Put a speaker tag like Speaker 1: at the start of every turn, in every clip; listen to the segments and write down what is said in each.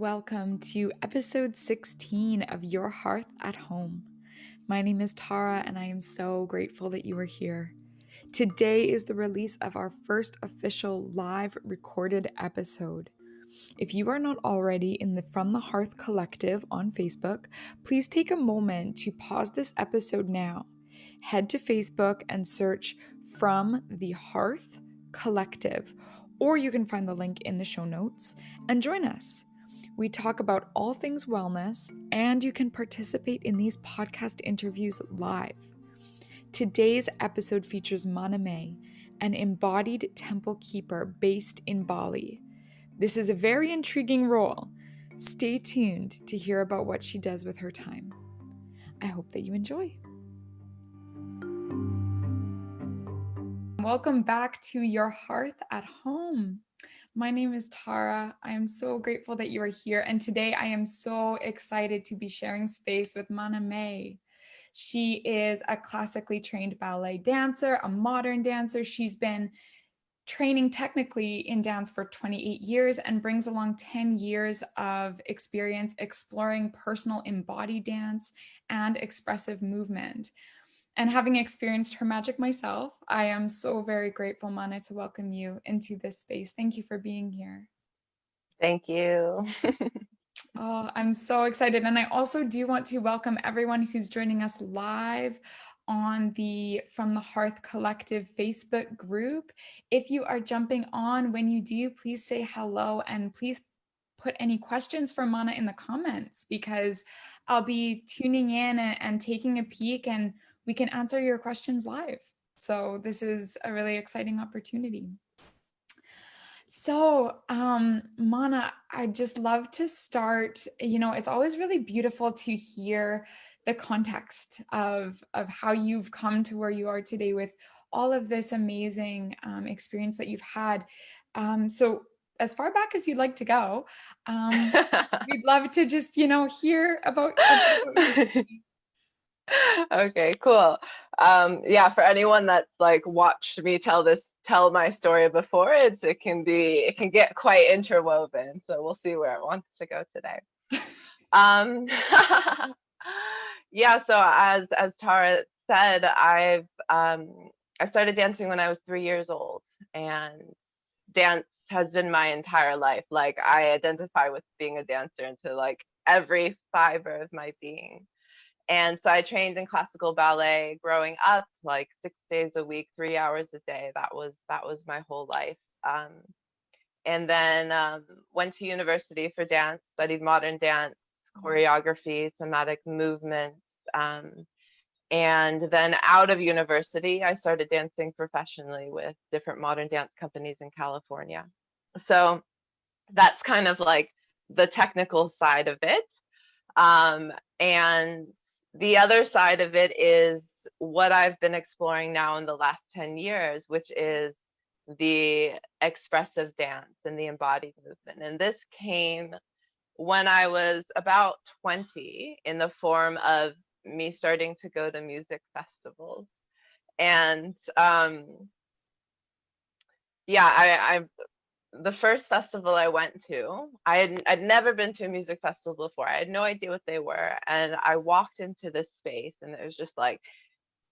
Speaker 1: Welcome to episode 16 of Your Hearth at Home. My name is Tara, and I am so grateful that you are here. Today is the release of our first official live recorded episode. If you are not already in the From the Hearth Collective on Facebook, please take a moment to pause this episode now. Head to Facebook and search From the Hearth Collective, or you can find the link in the show notes and join us. We talk about all things wellness, and you can participate in these podcast interviews live. Today's episode features Mana Mei, an embodied temple keeper based in Bali. This is a very intriguing role. Stay tuned to hear about what she does with her time. I hope that you enjoy. Welcome back to Your Hearth at Home. My name is Tara. I am so grateful that you are here. And today I am so excited to be sharing space with Mana Mei. She is a classically trained ballet dancer, a modern dancer. She's been training technically in dance for 28 years and brings along 10 years of experience exploring personal embodied dance and expressive movement. And having experienced her magic myself, I am so very grateful, Mana, to welcome you into this space. Thank you for being here.
Speaker 2: Thank you.
Speaker 1: Oh, I'm so excited. And I also do want to welcome everyone who's joining us live on the From the Hearth Collective Facebook group. If you are jumping on, when you do, please say hello and please put any questions for Mana in the comments, because I'll be tuning in and taking a peek, and we can answer your questions live. So this is a really exciting opportunity. So, Mana, I'd just love to start. It's always really beautiful to hear the context of how you've come to where you are today with all of this amazing experience that you've had. So, as far back as you'd like to go, we'd love to just, hear about your journey.
Speaker 2: Okay, cool. Yeah, for anyone that's like watched me tell my story before, it can get quite interwoven. So we'll see where it wants to go today. Um, yeah, so as Tara said, I started dancing when I was 3 years old, and dance has been my entire life. Like, I identify with being a dancer into like every fiber of my being. And so I trained in classical ballet growing up, like 6 days a week, 3 hours a day. That was my whole life. And then went to university for dance, studied modern dance, choreography, somatic movements. And then out of university, I started dancing professionally with different modern dance companies in California. So that's kind of like the technical side of it. And the other side of it is what I've been exploring now in the last 10 years, which is the expressive dance and the embodied movement. And this came when I was about 20 in the form of me starting to go to music festivals. And yeah, I the first festival I went to, I'd never been to a music festival before. I had no idea what they were. And I walked into this space and it was just like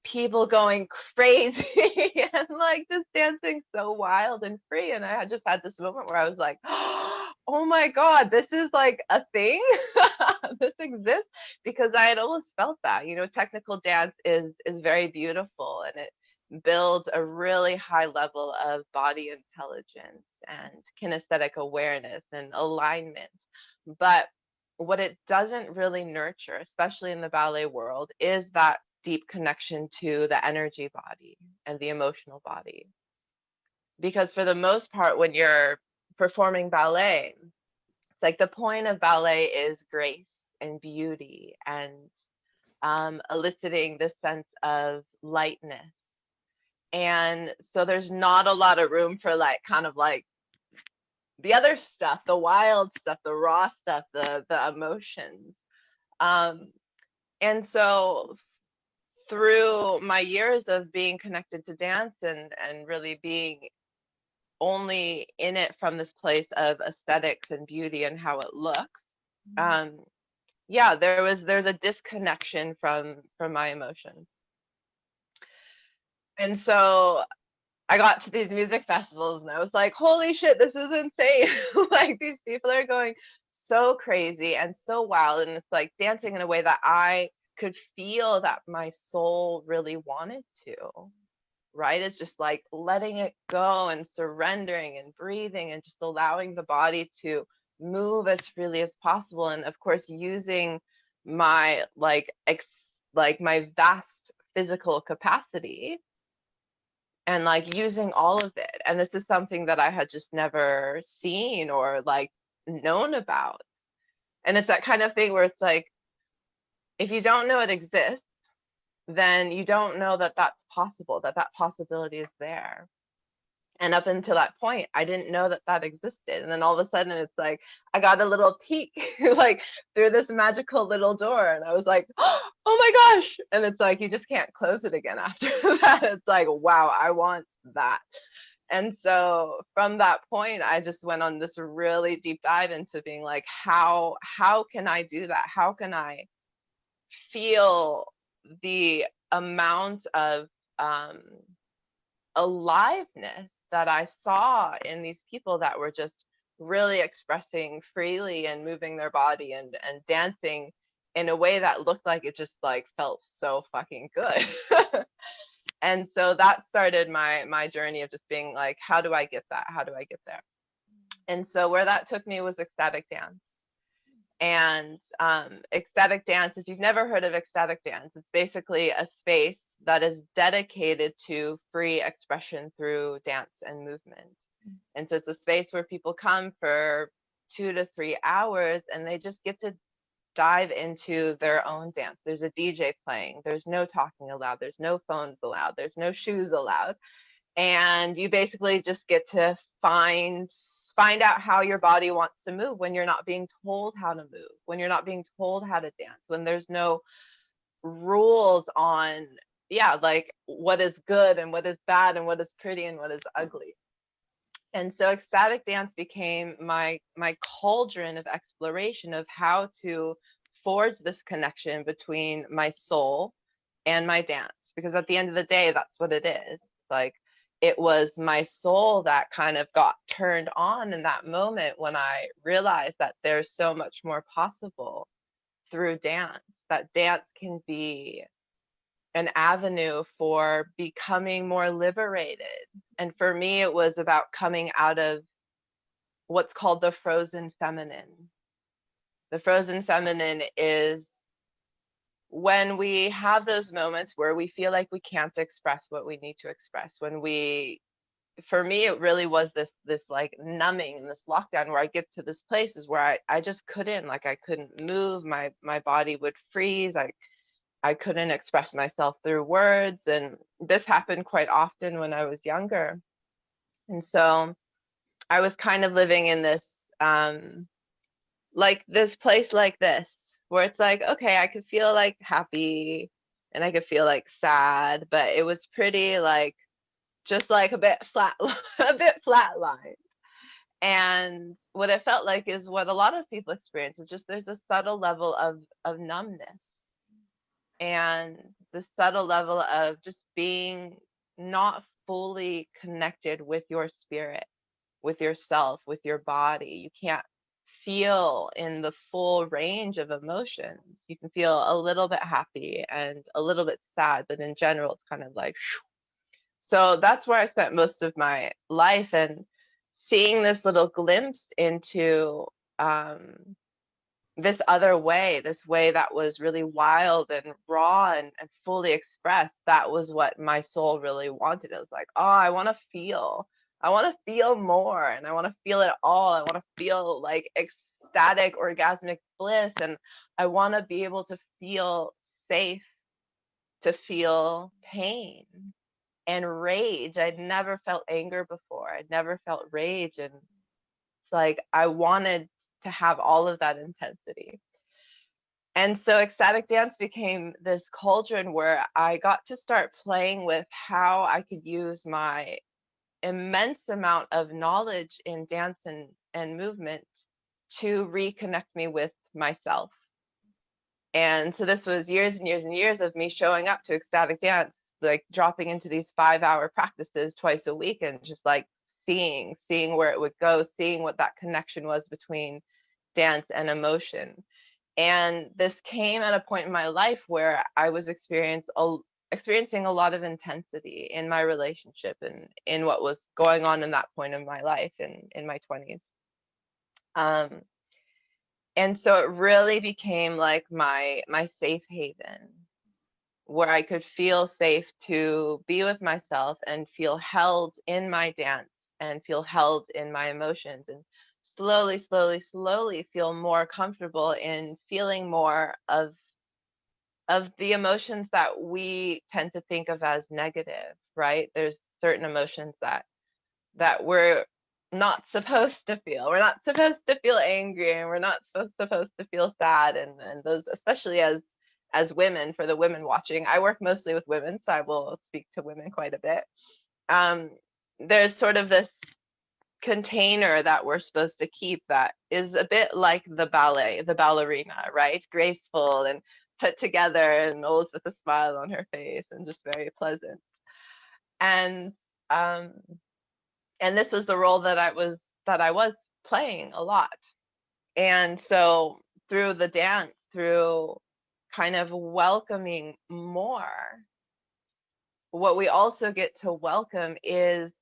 Speaker 2: people going crazy and like just dancing so wild and free. And I had just had this moment where I was like, oh my God, this is like a thing. This exists, because I had always felt that, technical dance is very beautiful, and it builds a really high level of body intelligence and kinesthetic awareness and alignment. But what it doesn't really nurture, especially in the ballet world, is that deep connection to the energy body and the emotional body. Because for the most part, when you're performing ballet, it's like the point of ballet is grace and beauty and eliciting this sense of lightness. And so there's not a lot of room for like kind of like the other stuff, the wild stuff, the raw stuff, the emotions. And so through my years of being connected to dance and really being only in it from this place of aesthetics and beauty and how it looks. Um, yeah, there's a disconnection from my emotion. And so I got to these music festivals and I was like, holy shit, this is insane. Like these people are going so crazy and so wild. And it's like dancing in a way that I could feel that my soul really wanted to, right? It's just like letting it go and surrendering and breathing and just allowing the body to move as freely as possible. And of course, using my like my vast physical capacity and like using all of it. And this is something that I had just never seen or like known about. And it's that kind of thing where it's like, if you don't know it exists, then you don't know that that's possible, that that possibility is there. And up until that point, I didn't know that that existed. And then all of a sudden, it's like I got a little peek, like through this magical little door, and I was like, "Oh my gosh!" And it's like you just can't close it again after that. It's like, wow, I want that. And so from that point, I just went on this really deep dive into being like, how can I do that? How can I feel the amount of um, aliveness that I saw in these people that were just really expressing freely and moving their body and dancing in a way that looked like it just like felt so fucking good. And so that started my journey of just being like, how do I get that? How do I get there? And so where that took me was ecstatic dance. And ecstatic dance, if you've never heard of ecstatic dance, it's basically a space that is dedicated to free expression through dance and movement. And so it's a space where people come for 2 to 3 hours and they just get to dive into their own dance. There's a DJ playing, there's no talking allowed, there's no phones allowed, there's no shoes allowed, and you basically just get to find out how your body wants to move when you're not being told how to move, when you're not being told how to dance, when there's no rules on, yeah, like what is good and what is bad and what is pretty and what is ugly. And so ecstatic dance became my cauldron of exploration of how to forge this connection between my soul and my dance, because at the end of the day, that's what it is. Like it was my soul that kind of got turned on in that moment when I realized that there's so much more possible through dance, that dance can be an avenue for becoming more liberated. And for me, it was about coming out of what's called the frozen feminine. The frozen feminine is when we have those moments where we feel like we can't express what we need to express, when we, for me it really was this like numbing and this lockdown where I get to this places where I just couldn't, like I couldn't move, my body would freeze, I couldn't express myself through words. And this happened quite often when I was younger. And so I was kind of living in this like this place like this where it's like, okay, I could feel like happy and I could feel like sad, but it was pretty like just like a bit flat a bit flatline. And what it felt like is what a lot of people experience is just there's a subtle level of numbness and the subtle level of just being not fully connected with your spirit, with yourself, with your body. You can't feel in the full range of emotions. You can feel a little bit happy and a little bit sad, but in general, it's kind of like, so that's where I spent most of my life. And seeing this little glimpse into this other way, this way that was really wild and raw and fully expressed, that was what my soul really wanted. It was like, oh, I want to feel. I want to feel more and I want to feel it all. I want to feel like ecstatic, orgasmic bliss. And I want to be able to feel safe, to feel pain and rage. I'd never felt anger before. I'd never felt rage. And it's like I wanted to have all of that intensity. And so ecstatic dance became this cauldron where I got to start playing with how I could use my immense amount of knowledge in dance and movement to reconnect me with myself. And so this was years and years and years of me showing up to ecstatic dance, like dropping into these 5-hour practices twice a week and just like seeing where it would go, seeing what that connection was between dance and emotion. And this came at a point in my life where I was experiencing a lot of intensity in my relationship and in what was going on in that point of my life in my 20s. And so it really became like my safe haven, where I could feel safe to be with myself and feel held in my dance and feel held in my emotions, and slowly, slowly, slowly feel more comfortable in feeling more of the emotions that we tend to think of as negative, right? There's certain emotions that we're not supposed to feel. We're not supposed to feel angry, and we're not supposed to feel sad, and those, especially as women, for the women watching. I work mostly with women, so I will speak to women quite a bit. Um, there's sort of this container that we're supposed to keep that is a bit like the ballet, the ballerina, right? Graceful and put together and always with a smile on her face and just very pleasant. And um, and this was the role that I was playing a lot. And so through the dance, through kind of welcoming more, what we also get to welcome is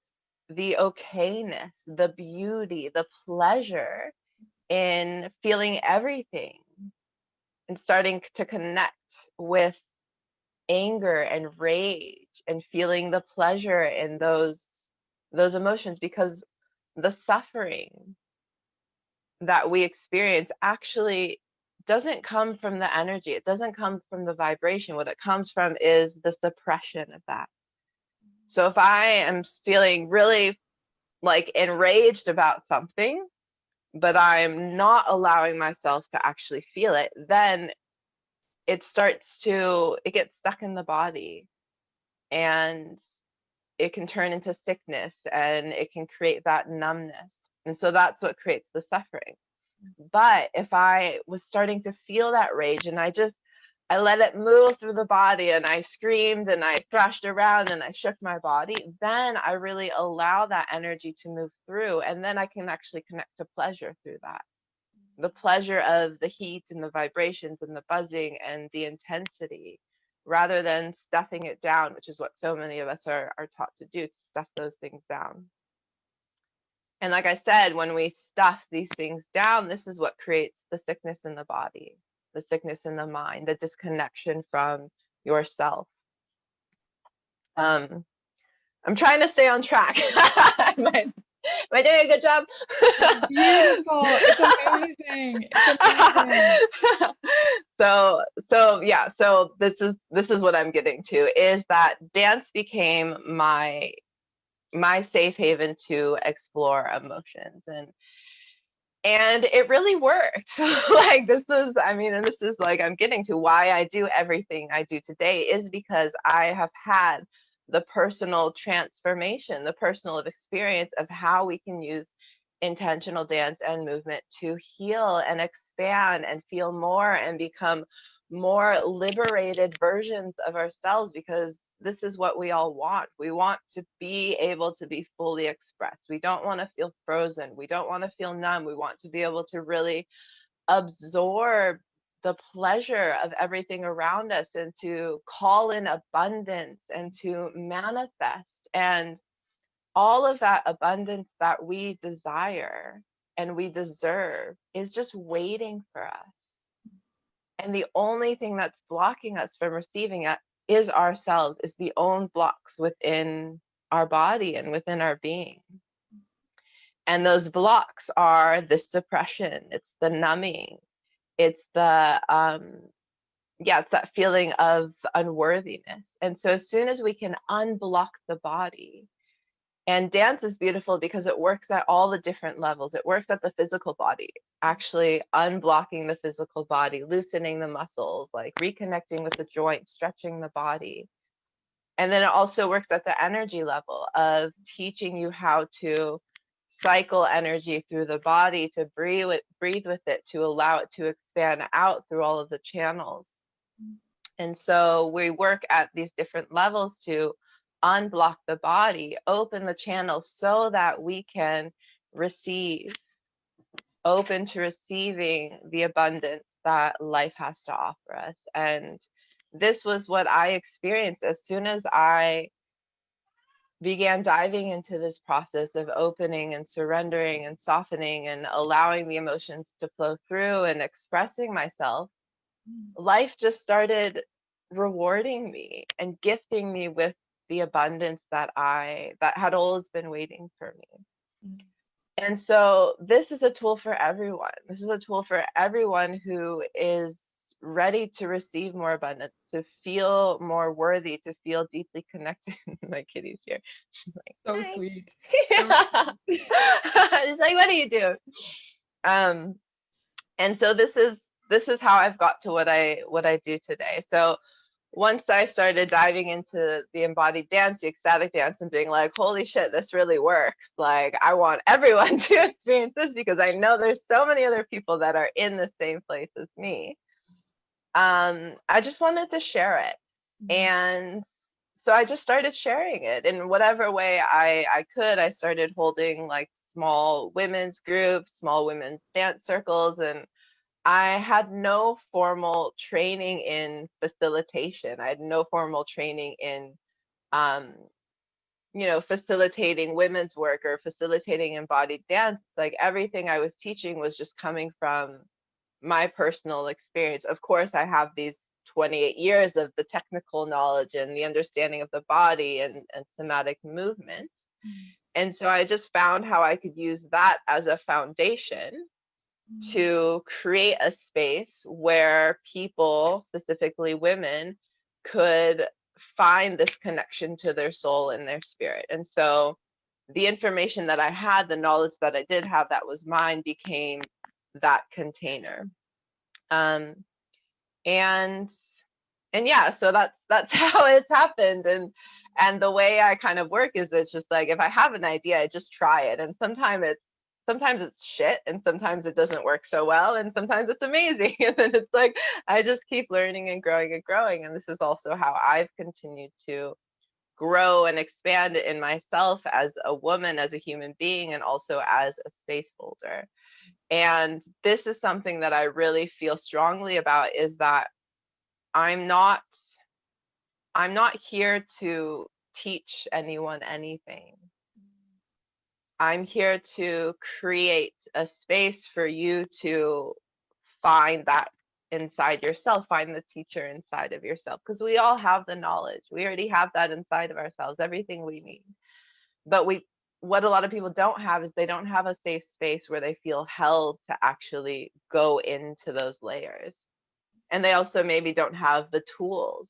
Speaker 2: the okayness, the beauty, the pleasure in feeling everything and starting to connect with anger and rage and feeling the pleasure in those emotions, because the suffering that we experience actually doesn't come from the energy. It doesn't come from the vibration. What it comes from is the suppression of that. So if I am feeling really like enraged about something, but I'm not allowing myself to actually feel it, then it gets stuck in the body, and it can turn into sickness, and it can create that numbness. And so that's what creates the suffering. But if I was starting to feel that rage and I let it move through the body, and I screamed and I thrashed around and I shook my body, then I really allow that energy to move through, and then I can actually connect to pleasure through that. The pleasure of the heat and the vibrations and the buzzing and the intensity, rather than stuffing it down, which is what so many of us are taught to do, to stuff those things down. And like I said, when we stuff these things down, this is what creates the sickness in the body, the sickness in the mind, the disconnection from yourself. Um, I'm trying to stay on track. Am I doing a good job?
Speaker 1: Beautiful. It's amazing. It's amazing.
Speaker 2: So yeah, so this is what I'm getting to, is that dance became my safe haven to explore emotions, and it really worked. Like this was, I mean, and this is like I'm getting to why I do everything I do today, is because I have had the personal transformation, the personal experience of how we can use intentional dance and movement to heal and expand and feel more and become more liberated versions of ourselves, because this is what we all want. We want to be able to be fully expressed. We don't want to feel frozen. We don't want to feel numb. We want to be able to really absorb the pleasure of everything around us, and to call in abundance and to manifest. And all of that abundance that we desire and we deserve is just waiting for us. And the only thing that's blocking us from receiving it is ourselves, is the own blocks within our body and within our being. And those blocks are the suppression, it's the numbing, it's it's that feeling of unworthiness. And so as soon as we can unblock the body, and dance is beautiful because it works at all the different levels. It works at the physical body, actually unblocking the physical body, loosening the muscles, like reconnecting with the joints, stretching the body. And then it also works at the energy level of teaching you how to cycle energy through the body, to breathe with it, to allow it to expand out through all of the channels. And so we work at these different levels to unblock the body, open the channel so that we can receive, open to receiving the abundance that life has to offer us. And this was what I experienced as soon as I began diving into this process of opening and surrendering and softening and allowing the emotions to flow through and expressing myself. Life just started rewarding me and gifting me with the abundance that had always been waiting for me. And so this is a tool for everyone. This is a tool for everyone who is ready to receive more abundance, to feel more worthy, to feel deeply connected. My kitty's here. She's like,
Speaker 1: So
Speaker 2: hi.
Speaker 1: sweet. So sweet.
Speaker 2: She's like, what do you do? And so this is how I've got to what I do today. So once I started diving into the embodied dance, the ecstatic dance, and being like, holy shit, this really works. Like, I want everyone to experience this because I know there's so many other people that are in the same place as me. I just wanted to share it. And so I just started sharing it in whatever way I could. I started holding like small women's groups, small women's dance circles, and I had no formal training in facilitation. I had no formal training in, um, facilitating women's work or facilitating embodied dance. Like everything I was teaching was just coming from my personal experience. Of course, I have these 28 years of the technical knowledge and the understanding of the body and somatic movement. And so I just found how I could use that as a foundation to create a space where people, specifically women, could find this connection to their soul and their spirit. And so the information that I had, the knowledge that I did have that was mine, became that container. Um, and and yeah, so that's how it's happened. And the way I kind of work is it's just like if I have an idea, I just try it. And sometimes it's shit and sometimes it doesn't work so well and sometimes it's amazing. And then it's like I just keep learning and growing and growing. And this is also how I've continued to grow and expand in myself as a woman, as a human being, and also as a space holder. And this is something that I really feel strongly about, is that I'm not I'm not here to teach anyone anything. I'm here to create a space for you to find that inside yourself, find the teacher inside of yourself, because we all have the knowledge. We already have that inside of ourselves, everything we need. But what a lot of people don't have is they don't have a safe space where they feel held to actually go into those layers. And they also maybe don't have the tools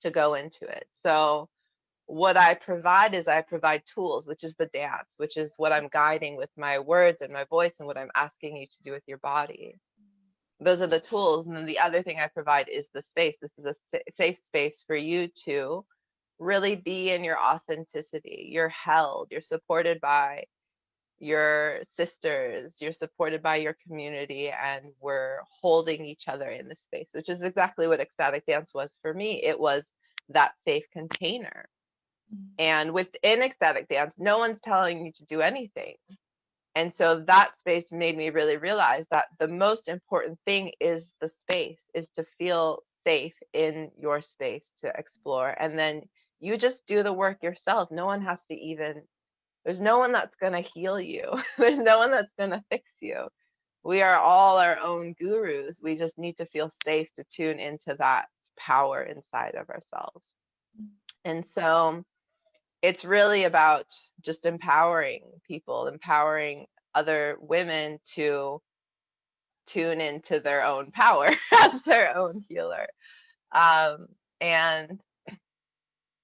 Speaker 2: to go into it. So what I provide is I provide tools, which is the dance, which is what I'm guiding with my words and my voice and what I'm asking you to do with your body. Those are the tools. And then the other thing I provide is the space. This is a safe space for you to really be in your authenticity. You're held, you're supported by your sisters, you're supported by your community, and we're holding each other in this space, which is exactly what ecstatic dance was for me. It was that safe container. And within ecstatic dance, no one's telling you to do anything. And so that space made me really realize that the most important thing is the space, is to feel safe in your space to explore. And then you just do the work yourself. No one has to even, there's no one that's going to heal you. There's no one that's going to fix you. We are all our own gurus. We just need to feel safe to tune into that power inside of ourselves. And so it's really about just empowering people, empowering other women to tune into their own power as their own healer. And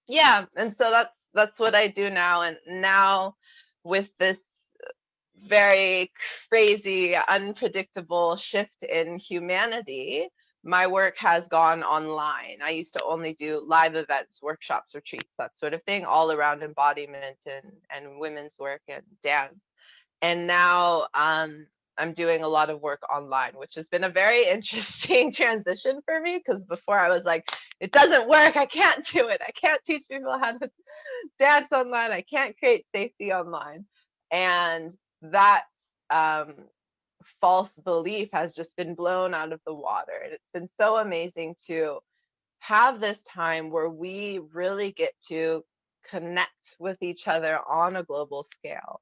Speaker 2: yeah, and so that's what I do now. And now with this very crazy, unpredictable shift in humanity, my work has gone online. I used to only do live events, workshops, retreats, that sort of thing, all around embodiment and women's work and dance. And now I'm doing a lot of work online, which has been a very interesting transition for me, because before I was like, it doesn't work. I can't do it. I can't teach people how to dance online. I can't create safety online. And that um, false belief has just been blown out of the water. And it's been so amazing to have this time where we really get to connect with each other on a global scale,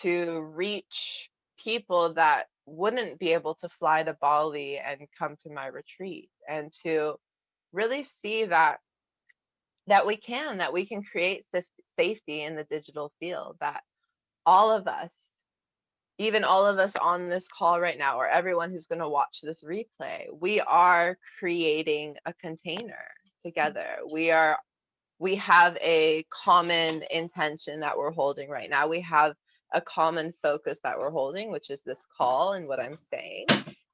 Speaker 2: to reach people that wouldn't be able to fly to Bali and come to my retreat, and to really see that we can create safety in the digital field, that all of us, even all of us on this call right now, or everyone who's going to watch this replay, we are creating a container together. We have a common intention that we're holding right now. We have a common focus that we're holding, which is this call and what I'm saying.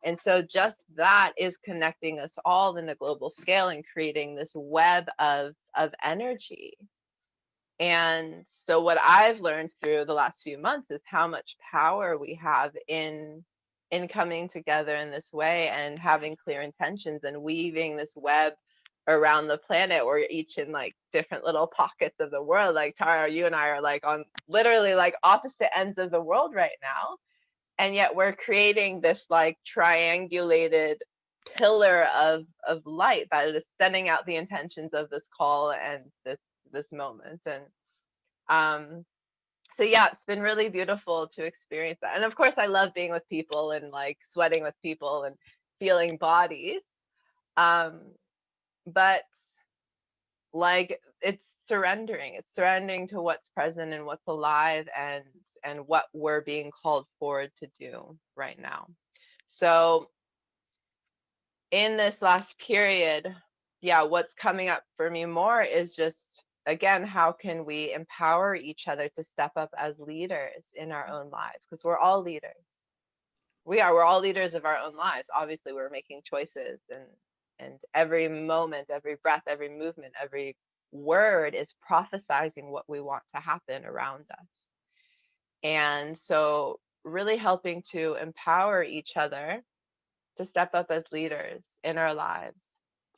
Speaker 2: And so just that is connecting us all in a global scale and creating this web of energy. And so what I've learned through the last few months is how much power we have in coming together in this way and having clear intentions and weaving this web around the planet. We're each in like different little pockets of the world. Like Tara, you and I are like on literally like opposite ends of the world right now. And yet we're creating this like triangulated pillar of light that is sending out the intentions of this call and this moment. And so yeah, it's been really beautiful to experience that. And of course I love being with people and like sweating with people and feeling bodies. But like it's surrendering to what's present and what's alive, and what we're being called forward to do right now. So in this last period, yeah, what's coming up for me more is just, again, how can we empower each other to step up as leaders in our own lives? Because we're all leaders. We're all leaders of our own lives. Obviously, we're making choices, and every moment, every breath, every movement, every word is prophesizing what we want to happen around us. And so really helping to empower each other to step up as leaders in our lives,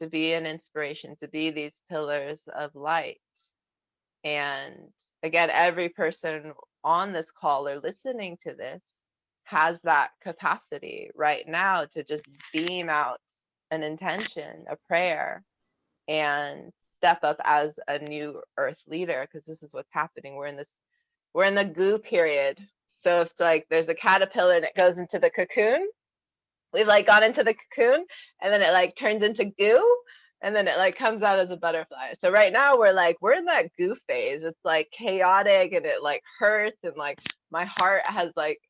Speaker 2: to be an inspiration, to be these pillars of light. And again, every person on this call or listening to this has that capacity right now to just beam out an intention, a prayer, and step up as a new earth leader, because this is what's happening. We're in the goo period. So if like there's a caterpillar and it goes into the cocoon, we've like gone into the cocoon, and then it like turns into goo, and then it like comes out as a butterfly. So right now we're in that goo phase. It's like chaotic and it like hurts, and like my heart has like,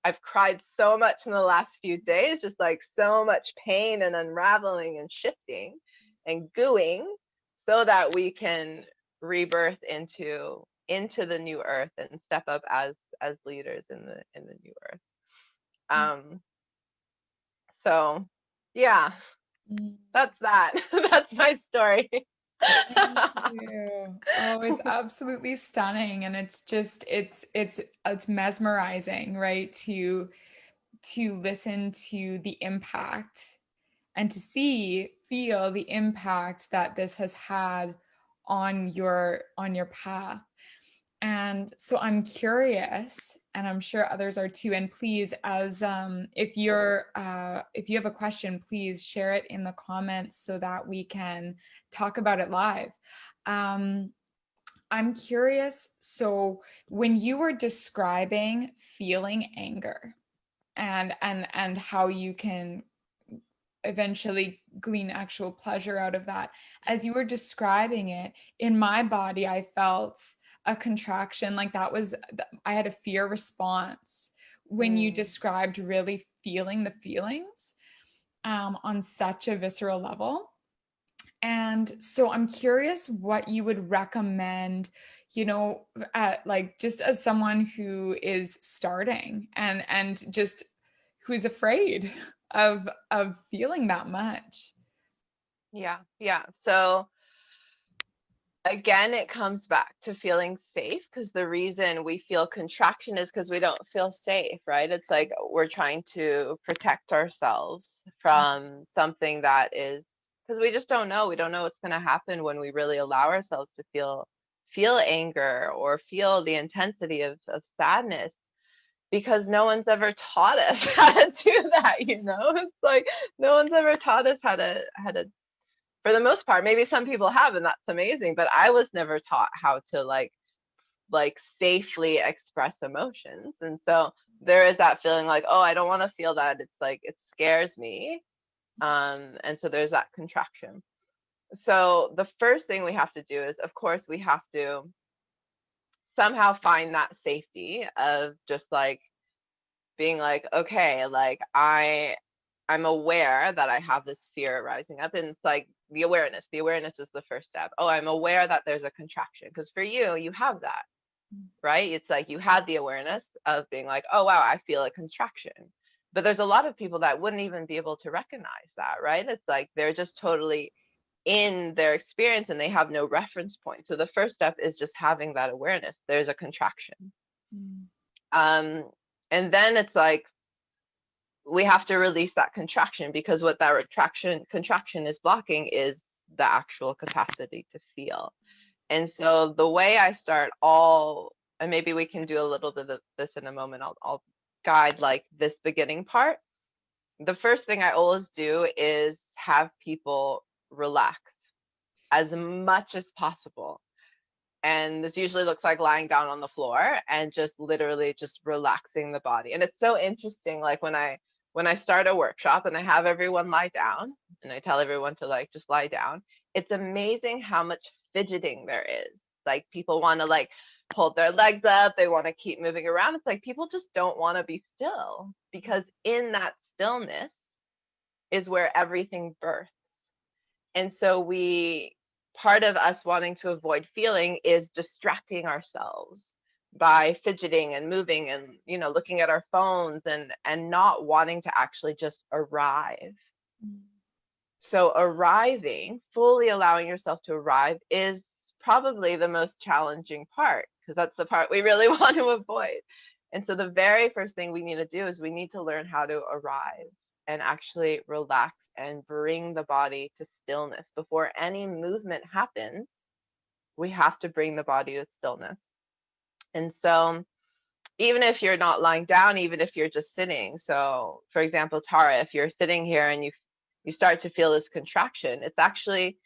Speaker 2: I've cried so much in the last few days, just like so much pain and unraveling and shifting and gooing, so that we can rebirth into the new earth and step up as leaders in the new earth. So yeah, that's that. That's my story.
Speaker 1: Thank you. Oh, it's absolutely stunning, and it's just it's mesmerizing, right? To listen to the impact and to feel the impact that this has had on your path. And so I'm curious, and I'm sure others are too. And please, as if you have a question, please share it in the comments so that we can talk about it live. I'm curious. So when you were describing feeling anger and how you can eventually glean actual pleasure out of that, as you were describing it, in my body I felt a contraction, like that was, I had a fear response when you described really feeling the feelings on such a visceral level. And so I'm curious what you would recommend, like just as someone who is starting and just who's afraid of feeling that much.
Speaker 2: Yeah, yeah. So again, it comes back to feeling safe, because the reason we feel contraction is because we don't feel safe, right? It's like we're trying to protect ourselves from something that is, because we just don't know. We don't know what's going to happen when we really allow ourselves to feel anger or feel the intensity of sadness, because no one's ever taught us how to do that, you know? It's like no one's ever taught us how to, for the most part. Maybe some people have, and that's amazing, but I was never taught how to like safely express emotions. And so there is that feeling like, oh, I don't want to feel that. It's like it scares me. And so there's that contraction. So the first thing we have to do is, of course, we have to somehow find that safety of just like being like, okay, like I'm aware that I have this fear rising up. And it's like the awareness is the first step. Oh, I'm aware that there's a contraction, because for you have that, right? It's like you had the awareness of being like, oh wow, I feel a contraction. But there's a lot of people that wouldn't even be able to recognize that, right? It's like they're just totally in their experience and they have no reference point. So the first step is just having that awareness. There's a contraction.
Speaker 1: Mm.
Speaker 2: Um, and then it's like we have to release that contraction, because what that retraction contraction is blocking is the actual capacity to feel. And so the way I start all, and maybe we can do a little bit of this in a moment, I'll guide like this beginning part. The first thing I always do is have people relax as much as possible. And this usually looks like lying down on the floor and just literally just relaxing the body. And it's so interesting, like when I start a workshop and I have everyone lie down and I tell everyone to like just lie down, it's amazing how much fidgeting there is. Like people want to like hold their legs up, they want to keep moving around. It's like people just don't want to be still, because in that stillness is where everything births. And so part of us wanting to avoid feeling is distracting ourselves by fidgeting and moving and, looking at our phones and not wanting to actually just arrive. So arriving, fully allowing yourself to arrive, is probably the most challenging part, because that's the part we really want to avoid. And so the very first thing we need to do is we need to learn how to arrive and actually relax and bring the body to stillness. Before any movement happens, we have to bring the body to stillness. And so even if you're not lying down, even if you're just sitting. So for example, Tara, if you're sitting here and you start to feel this contraction, it's actually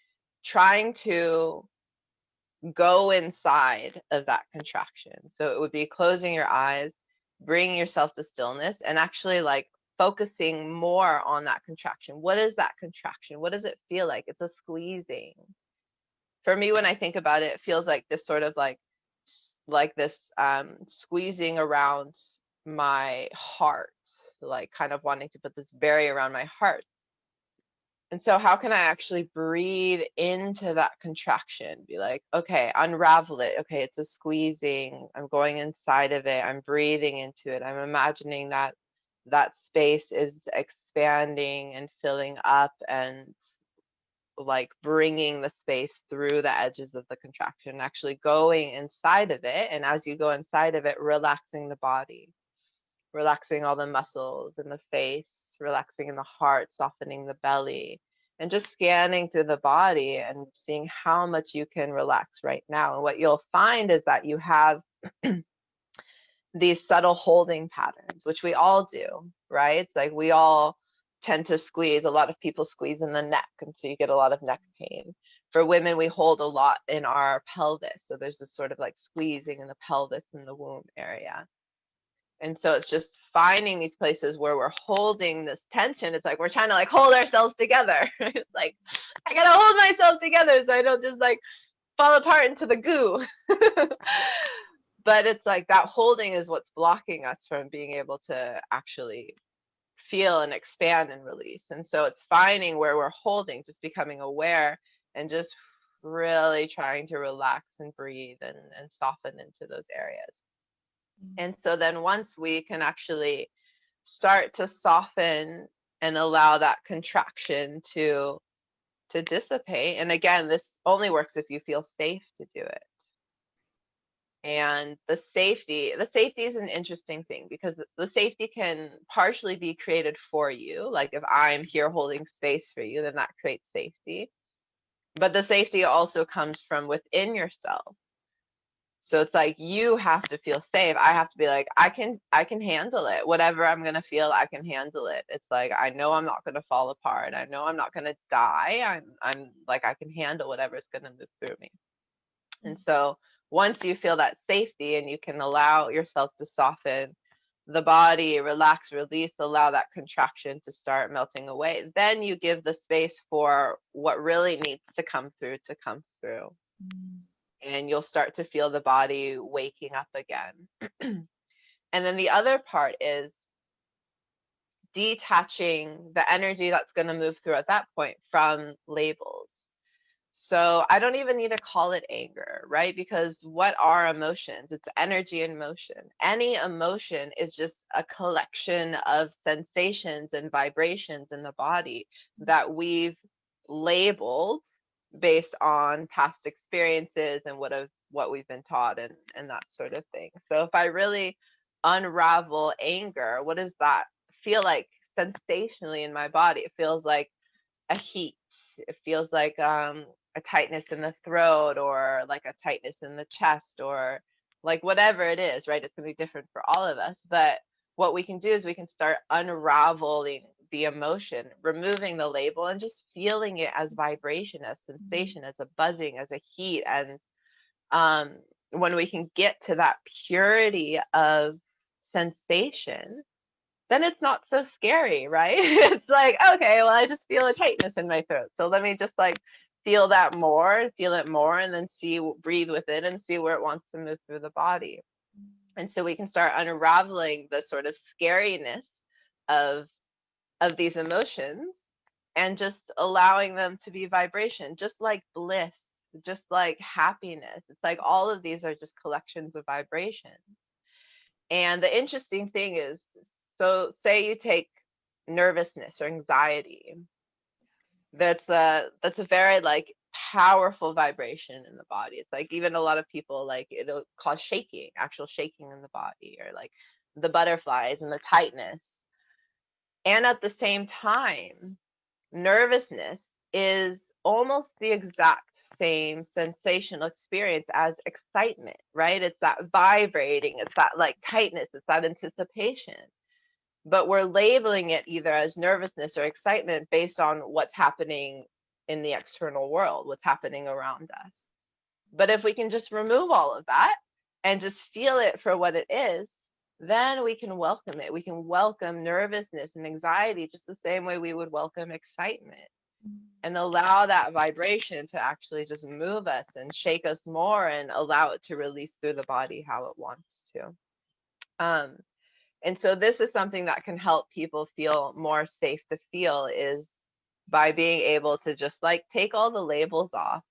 Speaker 2: trying to go inside of that contraction. So it would be closing your eyes, bringing yourself to stillness, and actually like focusing more on that contraction. What is that contraction? What does it feel like? It's a squeezing. For me, when I think about it, it feels like this sort of like this squeezing around my heart, like kind of wanting to put this barrier around my heart. And so how can I actually breathe into that contraction? Be like, okay, unravel it. Okay, it's a squeezing. I'm going inside of it. I'm breathing into it. I'm imagining that that space is expanding and filling up and like bringing the space through the edges of the contraction, actually going inside of it. And as you go inside of it, relaxing the body, relaxing all the muscles in the face, relaxing in the heart, softening the belly, and just scanning through the body and seeing how much you can relax right now. And what you'll find is that you have these subtle holding patterns, which we all do, right? It's like we all tend to squeeze. A lot of people squeeze in the neck, and so you get a lot of neck pain. For women, we hold a lot in our pelvis. So there's this sort of like squeezing in the pelvis and the womb area. And so it's just finding these places where we're holding this tension. It's like we're trying to like hold ourselves together. It's like, I gotta hold myself together so I don't just like fall apart into the goo. But it's like that holding is what's blocking us from being able to actually feel and expand and release. And so it's finding where we're holding, just becoming aware and just really trying to relax and breathe and soften into those areas. And so then once we can actually start to soften and allow that contraction to dissipate. And again, this only works if you feel safe to do it. And the safety is an interesting thing, because the safety can partially be created for you. Like if I'm here holding space for you, then that creates safety. But the safety also comes from within yourself. So it's like you have to feel safe. I have to be like, I can handle it. Whatever I'm gonna feel, I can handle it. It's like I know I'm not gonna fall apart. I know I'm not gonna die. I'm like I can handle whatever's gonna move through me. And so once you feel that safety and you can allow yourself to soften the body, relax, release, allow that contraction to start melting away, then you give the space for what really needs to come through to come through. And you'll start to feel the body waking up again. And then the other part is detaching the energy that's going to move through at that point from labels. So I don't even need to call it anger, right? Because what are emotions? It's energy in motion. Any emotion is just a collection of sensations and vibrations in the body that we've labeled based on past experiences and what we've been taught, and that sort of thing. So if I really unravel anger, what does that feel like sensationally in my body? It feels like a heat. It feels like a tightness in the throat, or like a tightness in the chest, or like whatever it is, right? It's going to be different for all of us. But what we can do is we can start unraveling the emotion, removing the label, and just feeling it as vibration, as sensation, as a buzzing, as a heat. And um, when we can get to that purity of sensation, then it's not so scary, right? It's like, okay, well, I just feel a tightness in my throat. So let me just like feel that more, feel it more, and then breathe with it and see where it wants to move through the body. And so we can start unraveling the sort of scariness of these emotions, and just allowing them to be vibration, just like bliss, just like happiness. It's like all of these are just collections of vibrations. And the interesting thing is, so say you take nervousness or anxiety, that's a very like powerful vibration in the body. It's like even a lot of people, like it'll cause shaking, actual shaking in the body, or like the butterflies and the tightness. And at the same time, nervousness is almost the exact same sensational experience as excitement, right? It's that vibrating, it's that like tightness, it's that anticipation. But we're labeling it either as nervousness or excitement based on what's happening in the external world, what's happening around us. But if we can just remove all of that and just feel it for what it is, then we can welcome it. We can welcome nervousness and anxiety just the same way we would welcome excitement, and allow that vibration to actually just move us and shake us more, and allow it to release through the body how it wants to. Um, and so this is something that can help people feel more safe to feel, is by being able to just like take all the labels off.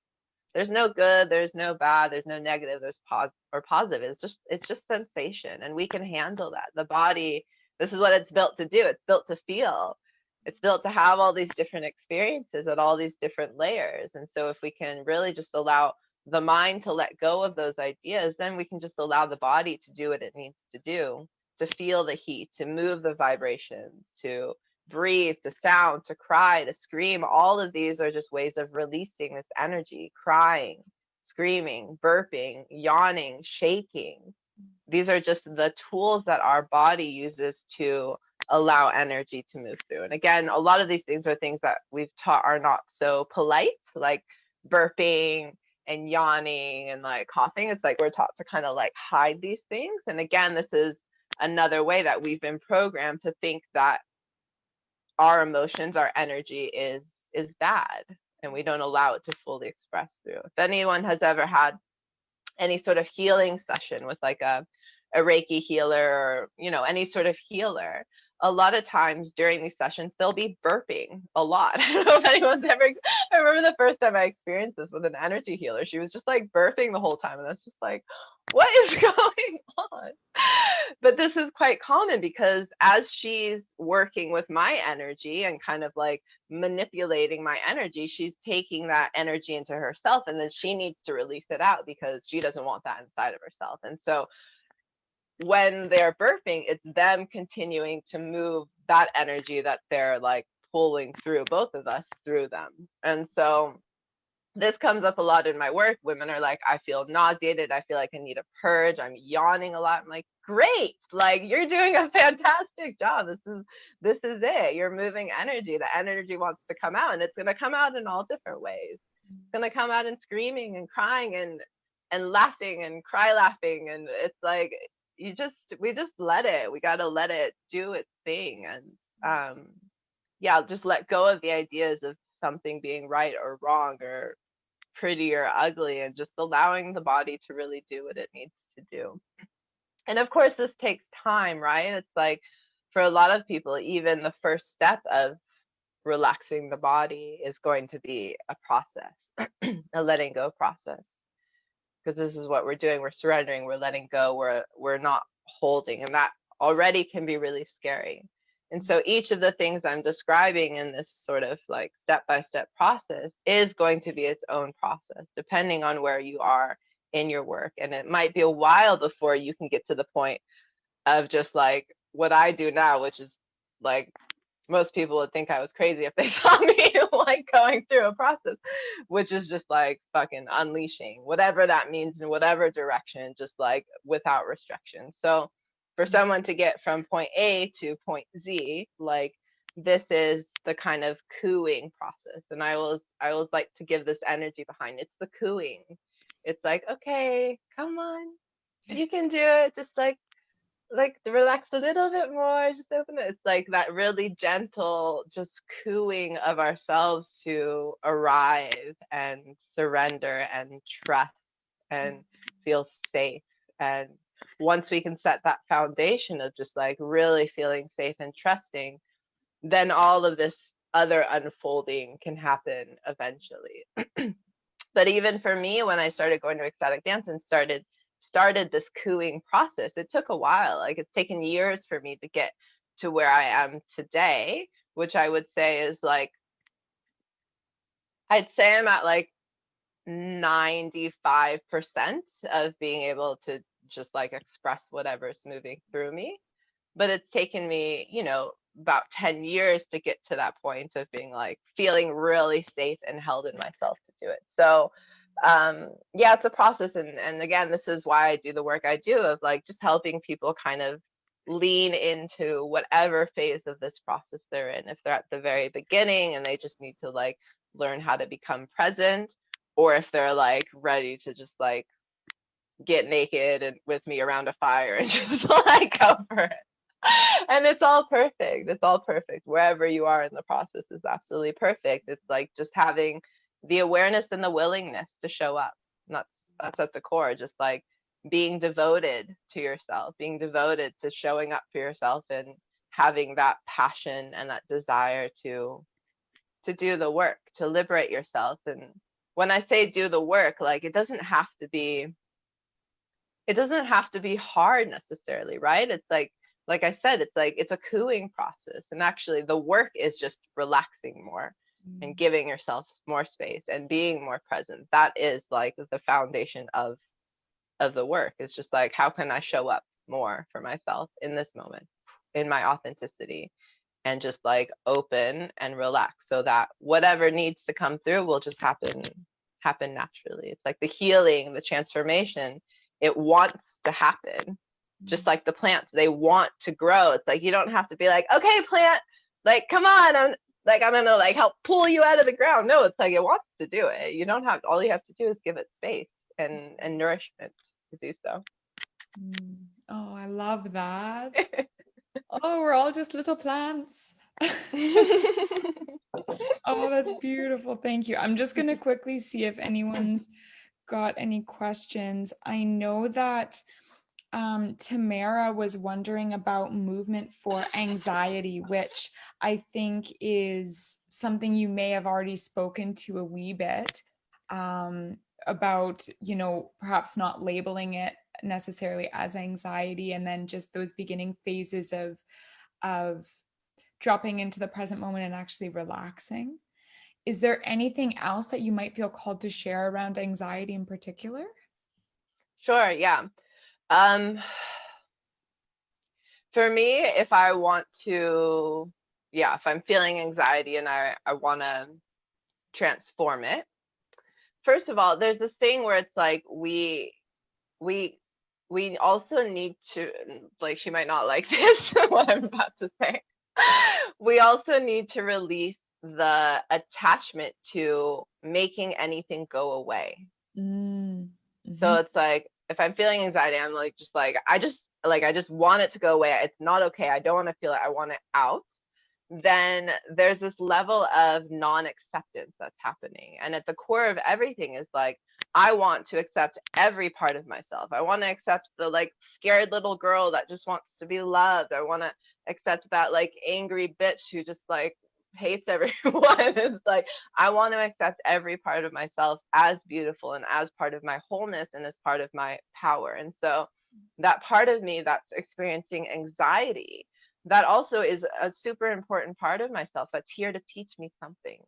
Speaker 2: There's no good, there's no bad, there's no negative, there's positive. It's just sensation, and we can handle that. The body, this is what it's built to do. It's built to feel. It's built to have all these different experiences at all these different layers. And so if we can really just allow the mind to let go of those ideas, then we can just allow the body to do what it needs to do, to feel the heat, to move the vibrations, to breathe, to sound, to cry, to scream. All of these are just ways of releasing this energy: crying, screaming, burping, yawning, shaking. These are just the tools that our body uses to allow energy to move through. And again, a lot of these things are things that we've taught are not so polite, like burping and yawning and like coughing. It's like we're taught to kind of like hide these things. And again, this is another way that we've been programmed to think that our emotions, our energy is bad, and we don't allow it to fully express through. If anyone has ever had any sort of healing session with like a Reiki healer, or any sort of healer, a lot of times during these sessions they'll be burping a lot. I don't know if anyone's ever, I remember the first time I experienced this with an energy healer. She was just like burping the whole time, and I was just like, what is going on? but this is quite common because as she's working with my energy and kind of like manipulating my energy, she's taking that energy into herself, and then she needs to release it out because she doesn't want that inside of herself. And so when they're burping, it's them continuing to move that energy that they're like pulling through, both of us through them. And so this comes up a lot in my work. Women are like, I feel nauseated. I feel like I need a purge. I'm yawning a lot. I'm like, great. Like, you're doing a fantastic job. This is it. You're moving energy. The energy wants to come out, and it's going to come out in all different ways. It's going to come out in screaming and crying and laughing and cry laughing. And it's like, we just let it. We got to let it do its thing. And yeah, just let go of the ideas of something being right or wrong or pretty or ugly, and just allowing the body to really do what it needs to do. And of course, this takes time, right? It's like for a lot of people, even the first step of relaxing the body is going to be a process, a letting go process. Because this is what we're doing. We're surrendering, we're letting go, we're not holding, and that already can be really scary. And so each of the things I'm describing in this sort of like step-by-step process is going to be its own process, depending on where you are in your work. And it might be a while before you can get to the point of just like what I do now, which is like most people would think I was crazy if they saw me like going through a process, which is just like fucking unleashing whatever that means in whatever direction, just like without restriction. So for someone to get from point A to point Z, like this is the kind of cooing process. And I always like to give this energy behind it's the cooing. It's like, okay, come on, you can do it. Just like relax a little bit more, just open it. It's like that really gentle just cooing of ourselves to arrive and surrender and trust and feel safe. And once we can set that foundation of just like really feeling safe and trusting, then all of this other unfolding can happen eventually. But even for me, when I started going to ecstatic dance and started this cooing process, it took a while. Like it's taken years for me to get to where I am today, which I would say is like, I'd say I'm at like 95% of being able to just like express whatever's moving through me. But it's taken me, about 10 years to get to that point of being like feeling really safe and held in myself to do it. So yeah, it's a process. And again, this is why I do the work I do, of like just helping people kind of lean into whatever phase of this process they're in. If they're at the very beginning and they just need to like learn how to become present, or if they're like ready to just like get naked and with me around a fire and just like go for it. And it's all perfect. It's all perfect. Wherever you are in the process is absolutely perfect. It's like just having the awareness and the willingness to show up. And that's at the core. Just like being devoted to yourself, being devoted to showing up for yourself, and having that passion and that desire to do the work, to liberate yourself. And when I say do the work, like it doesn't have to be hard necessarily, right? It's like I said, it's like it's a cooing process. And actually the work is just relaxing more and giving yourself more space and being more present. That is like the foundation of the work. It's just like, how can I show up more for myself in this moment, in my authenticity, and just like open and relax so that whatever needs to come through will just happen naturally. It's like the healing, the transformation, it wants to happen. Just like the plants, they want to grow. It's like you don't have to be like, okay, plant, like come on, I'm gonna like help pull you out of the ground. No, it's like it wants to do it. You don't have, all you have to do is give it space and nourishment to do so.
Speaker 1: Oh, I love that. Oh, we're all just little plants. Oh, that's beautiful. Thank you. I'm just going to quickly see if anyone's got any questions. I know that Tamara was wondering about movement for anxiety, which I think is something you may have already spoken to a wee bit about, perhaps not labeling it necessarily as anxiety, and then just those beginning phases of dropping into the present moment and actually relaxing. Is there anything else that you might feel called to share around anxiety in particular?
Speaker 2: Sure, yeah. Um, for me, if I want to, yeah, if I'm feeling anxiety and I want to transform it, first of all, there's this thing where it's like we we also need to, like, she might not like this what I'm about to say. We also need to release the attachment to making anything go away.
Speaker 1: Mm,
Speaker 2: So
Speaker 1: mhm,
Speaker 2: it's like if I'm feeling anxiety, I'm like just like I just want it to go away. It's not okay. I don't want to feel it. I want it out. Then there's this level of non-acceptance that's happening. And at the core of everything is like I want to accept every part of myself. I want to accept the like scared little girl that just wants to be loved. I want to accept that like angry bitch who just like hates everyone. It's like I want to accept every part of myself as beautiful and as part of my wholeness and as part of my power. And so that part of me that's experiencing anxiety, that also is a super important part of myself that's here to teach me something.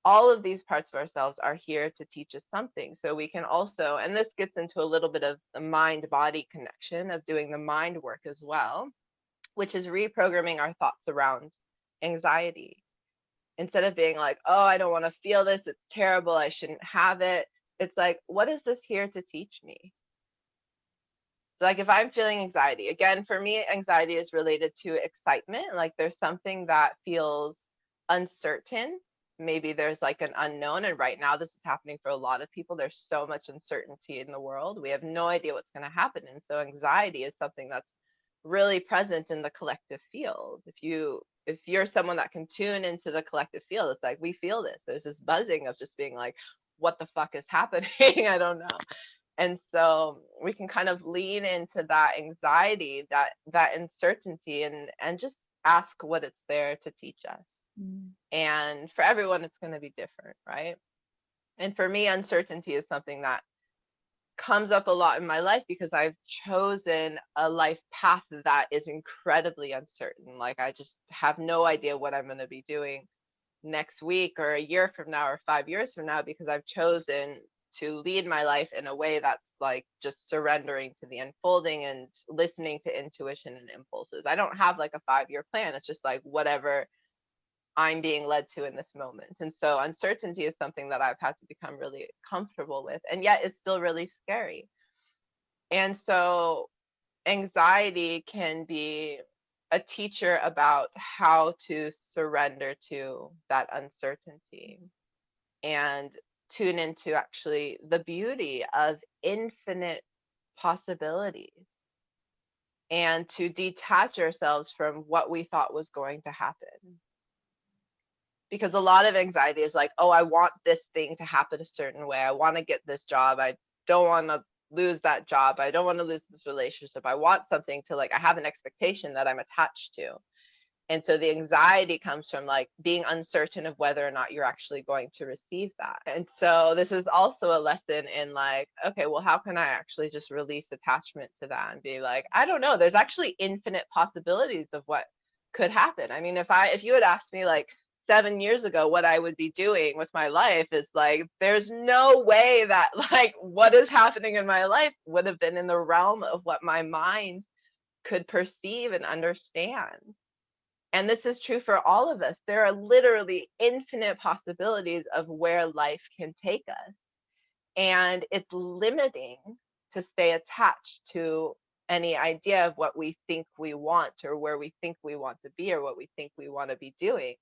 Speaker 2: All of these parts of ourselves are here to teach us something. So we can also, and this gets into a little bit of the mind body connection of doing the mind work as well, which is reprogramming our thoughts around anxiety. Instead of being like, oh, I don't want to feel this, it's terrible, I shouldn't have it. It's like, what is this here to teach me? So like if I'm feeling anxiety, again, for me, anxiety is related to excitement. Like there's something that feels uncertain. Maybe there's like an unknown. And right now, this is happening for a lot of people. There's so much uncertainty in the world. We have no idea what's going to happen. And so anxiety is something that's really present in the collective field. If you're someone that can tune into the collective field, it's like we feel this. There's this buzzing of just being like, what the fuck is happening? I don't know. And so we can kind of lean into that anxiety, that uncertainty, and just ask what it's there to teach us.
Speaker 1: mm,
Speaker 2: And for everyone it's going to be different, right? And for me, uncertainty is something that comes up a lot in my life because I've chosen a life path that is incredibly uncertain. Like I just have no idea what I'm going to be doing next week or a year from now or 5 years from now, because I've chosen to lead my life in a way that's like just surrendering to the unfolding and listening to intuition and impulses. I don't have like a 5 year plan. It's just like whatever I'm being led to in this moment. And so uncertainty is something that I've had to become really comfortable with, and yet it's still really scary. And so anxiety can be a teacher about how to surrender to that uncertainty and tune into actually the beauty of infinite possibilities, and to detach ourselves from what we thought was going to happen. Because a lot of anxiety is like, oh, I want this thing to happen a certain way. I want to get this job. I don't want to lose that job. I don't want to lose this relationship. I want something to, like, I have an expectation that I'm attached to. And so the anxiety comes from like being uncertain of whether or not you're actually going to receive that. And so this is also a lesson in like, okay, well, how can I actually just release attachment to that and be like, I don't know, there's actually infinite possibilities of what could happen. I mean, if you had asked me like 7 years ago what I would be doing with my life, is like, there's no way that like what is happening in my life would have been in the realm of what my mind could perceive and understand. And this is true for all of us. There are literally infinite possibilities of where life can take us. And it's limiting to stay attached to any idea of what we think we want or where we think we want to be or what we think we want to be doing.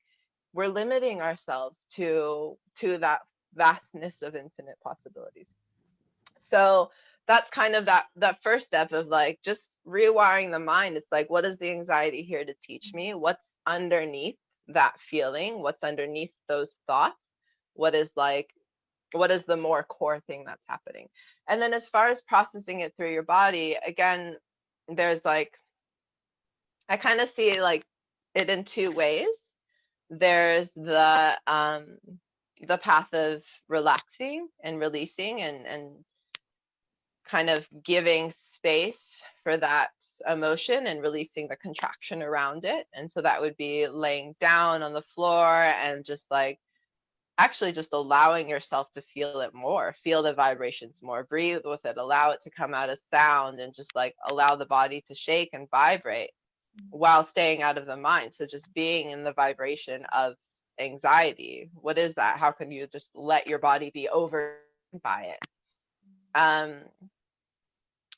Speaker 2: We're limiting ourselves to that vastness of infinite possibilities. So that's kind of that first step of like just rewiring the mind. It's like, what is the anxiety here to teach me? What's underneath that feeling? What's underneath those thoughts? What is like, what is the more core thing that's happening? And then as far as processing it through your body, again, there's like, I kind of see like it in two ways. There's the path of relaxing and releasing and kind of giving space for that emotion and releasing the contraction around it. And so that would be laying down on the floor and just like actually just allowing yourself to feel it more, feel the vibrations more, breathe with it, allow it to come out as sound, and just like allow the body to shake and vibrate while staying out of the mind. So just being in the vibration of anxiety. What is that? How can you just let your body be over by it? Um,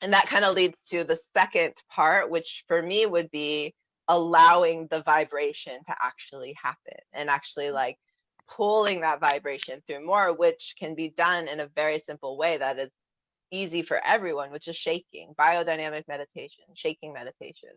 Speaker 2: and that kind of leads to the second part, which for me would be allowing the vibration to actually happen and actually like pulling that vibration through more, which can be done in a very simple way that is easy for everyone, which is shaking, biodynamic meditation, shaking meditation.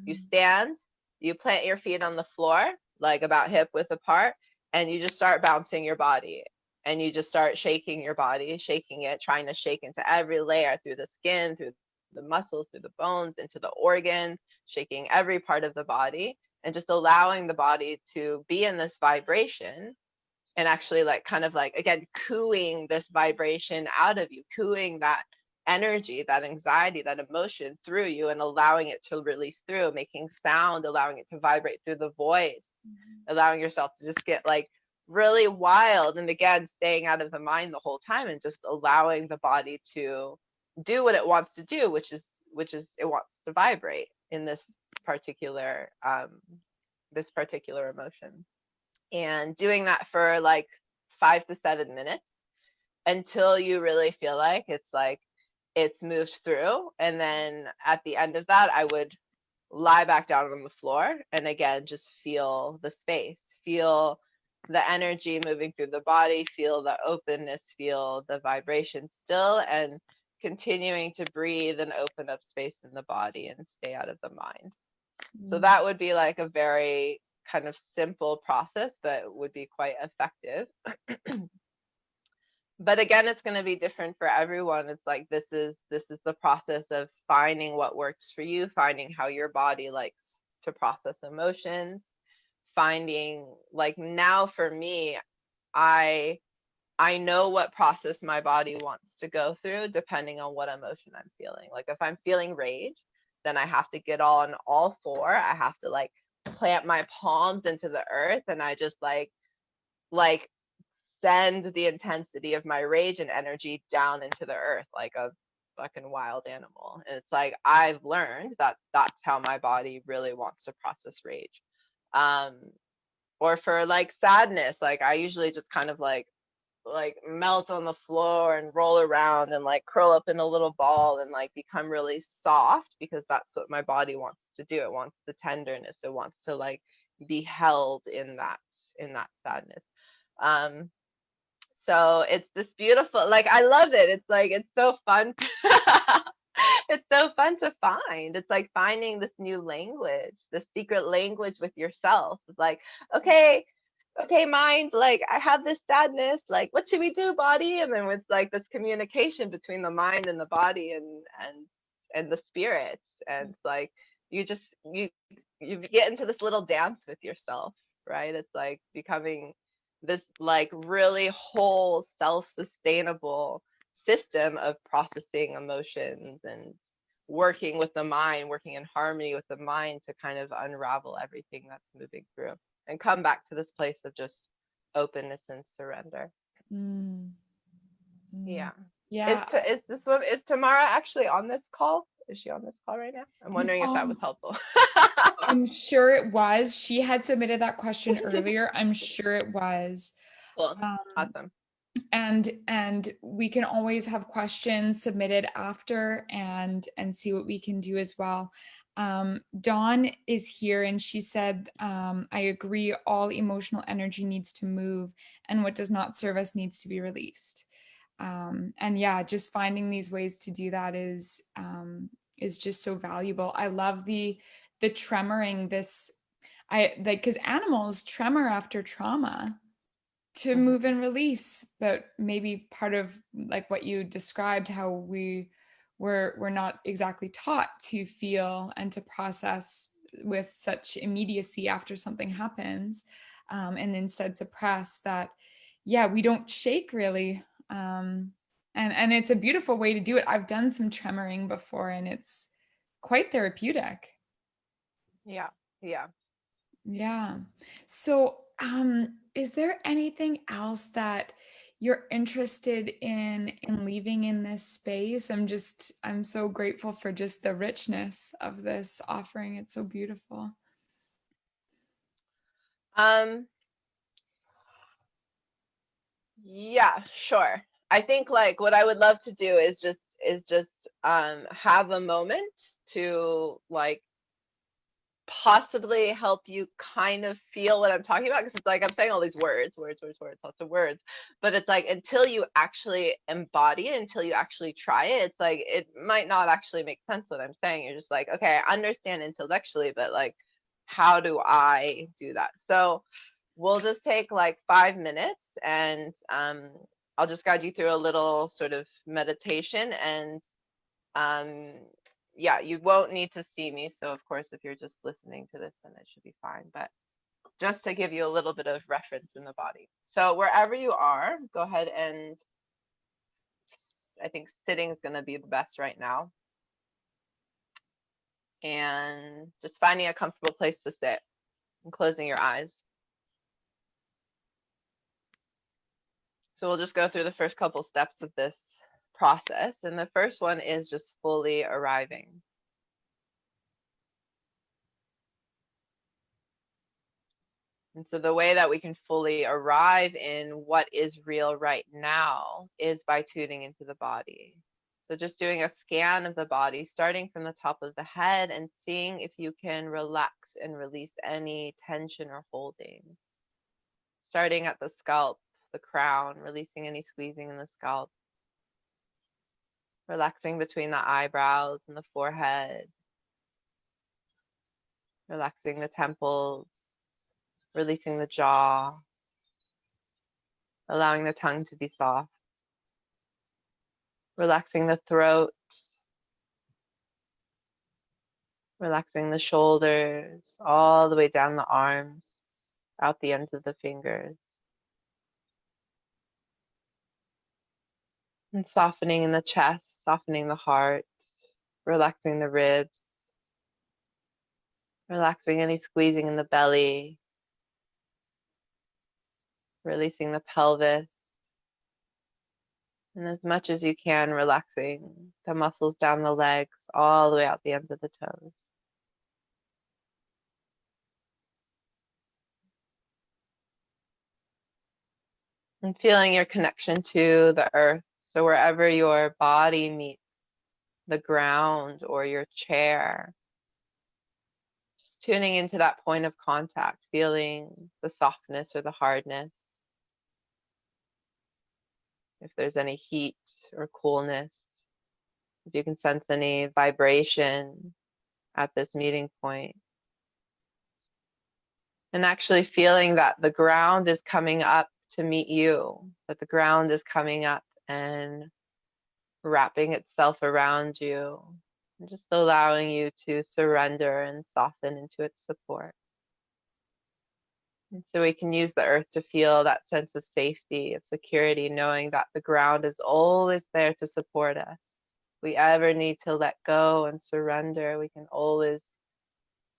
Speaker 2: You
Speaker 1: Mm-hmm.
Speaker 2: stand, you plant your feet on the floor, like about hip width apart, and you just start bouncing your body. And you just start shaking your body, shaking it, trying to shake into every layer through the skin, through the muscles, through the bones, into the organs, shaking every part of the body, and just allowing the body to be in this vibration and actually like kind of like again cooing this vibration out of you, cooing that energy, that anxiety, that emotion through you, and allowing it to release through, making sound, allowing it to vibrate through the voice, allowing yourself to just get like really wild, and again staying out of the mind the whole time and just allowing the body to do what it wants to do, which is it wants to vibrate in particular this particular emotion, and doing that for like 5 to 7 minutes until you really feel like it's moved through. And then at the end of that, I would lie back down on the floor and again just feel the space, feel the energy moving through the body, feel the openness, feel the vibration still, and continuing to breathe and open up space in the body and stay out of the mind. So that would be like a very kind of simple process, but would be quite effective. But again, it's going to be different for everyone. It's like this is the process of finding what works for you, finding how your body likes to process emotions, finding like now for me, I I know what process my body wants to go through depending on what emotion I'm feeling. Like if I'm feeling rage, then I have to get on all four. I have to like plant my palms into the earth, and I just like send the intensity of my rage and energy down into the earth like a fucking wild animal. And it's like I've learned that that's how my body really wants to process rage. Um or for like sadness, like I usually just kind of like melt on the floor and roll around and like curl up in a little ball and like become really soft, because that's what my body wants to do. It wants the tenderness. It wants to like be held in that sadness. Um so it's this beautiful, like I love it. It's like it's so fun. It's so fun to find. It's like finding this new language, this secret language with yourself. It's like, okay, okay, mind, like I have this sadness, like what should we do, body? And then with like this communication between the mind and the body and the spirits. And it's like you just you get into this little dance with yourself, right? It's like becoming this like really whole self-sustainable system of processing emotions and working with the mind, working in harmony with the mind to kind of unravel everything that's moving through and come back to this place of just openness and surrender.
Speaker 1: Mm, mm.
Speaker 2: Yeah.
Speaker 1: Yeah,
Speaker 2: Is Tamara actually on this call? Is she on this call right now? I'm wondering if that was
Speaker 1: um,
Speaker 2: helpful.
Speaker 1: I'm sure it was. She had submitted that question earlier. I'm sure it was.
Speaker 2: Cool.
Speaker 1: Um,
Speaker 2: Awesome.
Speaker 1: and we can always have questions submitted after and see what we can do as well. Dawn is here and she said, I agree, all emotional energy needs to move and what does not serve us needs to be released. And yeah, just finding these ways to do that is just so valuable. I love the tremoring. This I like because animals tremor after trauma to
Speaker 2: Mhm.
Speaker 1: move and release, but maybe part of like what you described, how we're not exactly taught to feel and to process with such immediacy after something happens, and instead suppress that. Yeah, we don't shake really. And it's a beautiful way to do it. I've done some tremoring before and it's quite therapeutic.
Speaker 2: Yeah, yeah.
Speaker 1: Yeah. So, is there anything else that you're interested in leaving in this space? I'm so grateful for just the richness of this offering. It's so beautiful.
Speaker 2: Um, yeah, sure. I think like what I would love to do is just have a moment to like possibly help you kind of feel what I'm talking about, because it's like I'm saying all these words, lots of words, but it's like until you actually embody it, until you actually try it, it's like it might not actually make sense what I'm saying. You're just like, okay, I understand intellectually, but like, how do I do that? So we'll just take like 5 minutes, and I'll just guide you through a little sort of meditation, and um, yeah, you won't need to see me. So of course, if you're just listening to this, then it should be fine. But just to give you a little bit of reference in the body. So wherever you are, go ahead and I think sitting is going to be the best right now. And just finding a comfortable place to sit and closing your eyes. So we'll just go through the first couple steps of this process. And the first one is just fully arriving. And so the way that we can fully arrive in what is real right now is by tuning into the body. So just doing a scan of the body, starting from the top of the head and seeing if you can relax and release any tension or holding. Starting at the scalp, the crown, releasing any squeezing in the scalp. Relaxing between the eyebrows and the forehead. Relaxing the temples, releasing the jaw, allowing the tongue to be soft. Relaxing the throat, relaxing the shoulders, all the way down the arms, out the ends of the fingers. And softening in the chest, softening the heart, relaxing the ribs, relaxing any squeezing in the belly, releasing the pelvis, and as much as you can, relaxing the muscles down the legs, all the way out the ends of the toes. And feeling your connection to the earth. So wherever your body meets the ground or your chair, just tuning into that point of contact, feeling the softness or the hardness. If there's any heat or coolness, if you can sense any vibration at this meeting point. And actually feeling that the ground is coming up to meet you, that the ground is coming up and wrapping itself around you, and just allowing you to surrender and soften into its support. And so we can use the earth to feel that sense of safety, of security, knowing that the ground is always there to support us. If we ever need to let go and surrender, we can always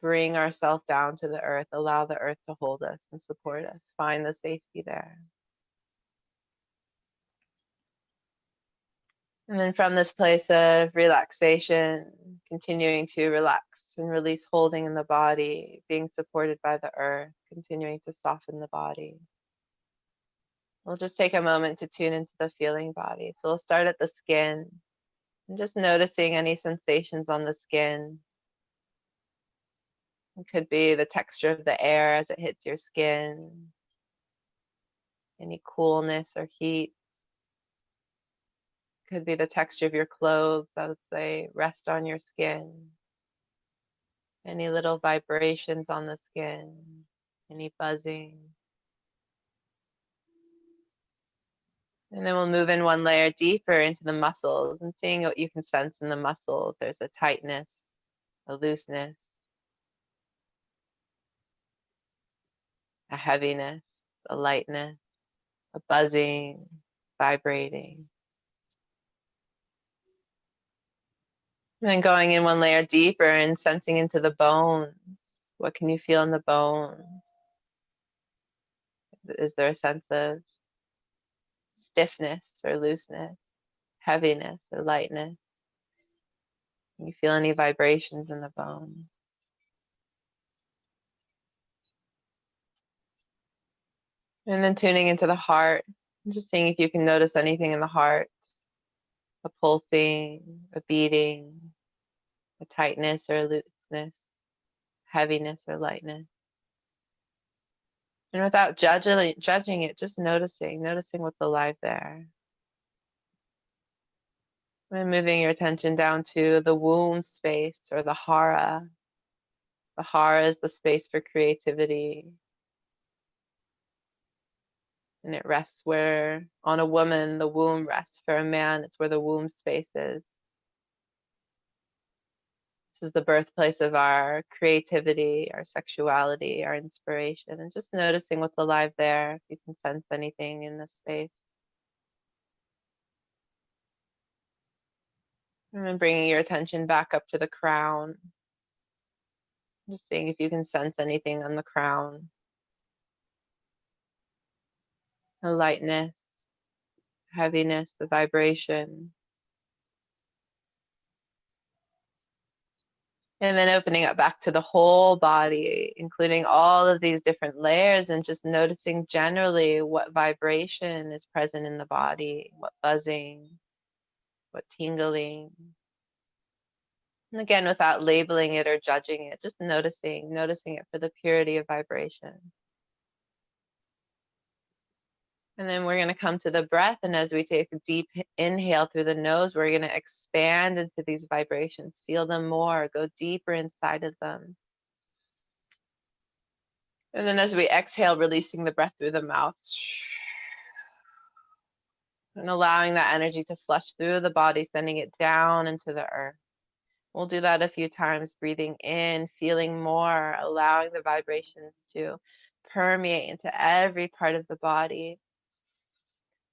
Speaker 2: bring ourselves down to the earth, allow the earth to hold us and support us, find the safety there. And then from this place of relaxation, continuing to relax and release holding in the body, being supported by the earth, continuing to soften the body. We'll just take a moment to tune into the feeling body. So we'll start at the skin and just noticing any sensations on the skin. It could be the texture of the air as it hits your skin, any coolness or heat. Could be the texture of your clothes, I would say, rest on your skin. Any little vibrations on the skin, any buzzing. And then we'll move in one layer deeper into the muscles and seeing what you can sense in the muscle. If there's a tightness, a looseness, a heaviness, a lightness, a buzzing, vibrating. And then going in one layer deeper and sensing into the bones. What can you feel in the bones? Is there a sense of stiffness or looseness, heaviness or lightness? Can you feel any vibrations in the bones? And then tuning into the heart, just seeing if you can notice anything in the heart, a pulsing, a beating, a tightness or a looseness, heaviness or lightness. And without judging it, just noticing what's alive there. And moving your attention down to the womb space or the hara. The hara is the space for creativity. And it rests where, on a woman, the womb rests. For a man, it's where the womb space is. This is the birthplace of our creativity, our sexuality, our inspiration, and just noticing what's alive there, if you can sense anything in this space. And then bringing your attention back up to the crown. Just seeing if you can sense anything on the crown. The lightness, heaviness, the vibration. And then opening up back to the whole body, including all of these different layers, and just noticing generally what vibration is present in the body, what buzzing, what tingling. And again, without labeling it or judging it, just noticing it for the purity of vibration. And then we're going to come to the breath, and as we take a deep inhale through the nose, we're going to expand into these vibrations, feel them more, go deeper inside of them. And then as we exhale, releasing the breath through the mouth. And allowing that energy to flush through the body, sending it down into the earth. We'll do that a few times, breathing in, feeling more, allowing the vibrations to permeate into every part of the body,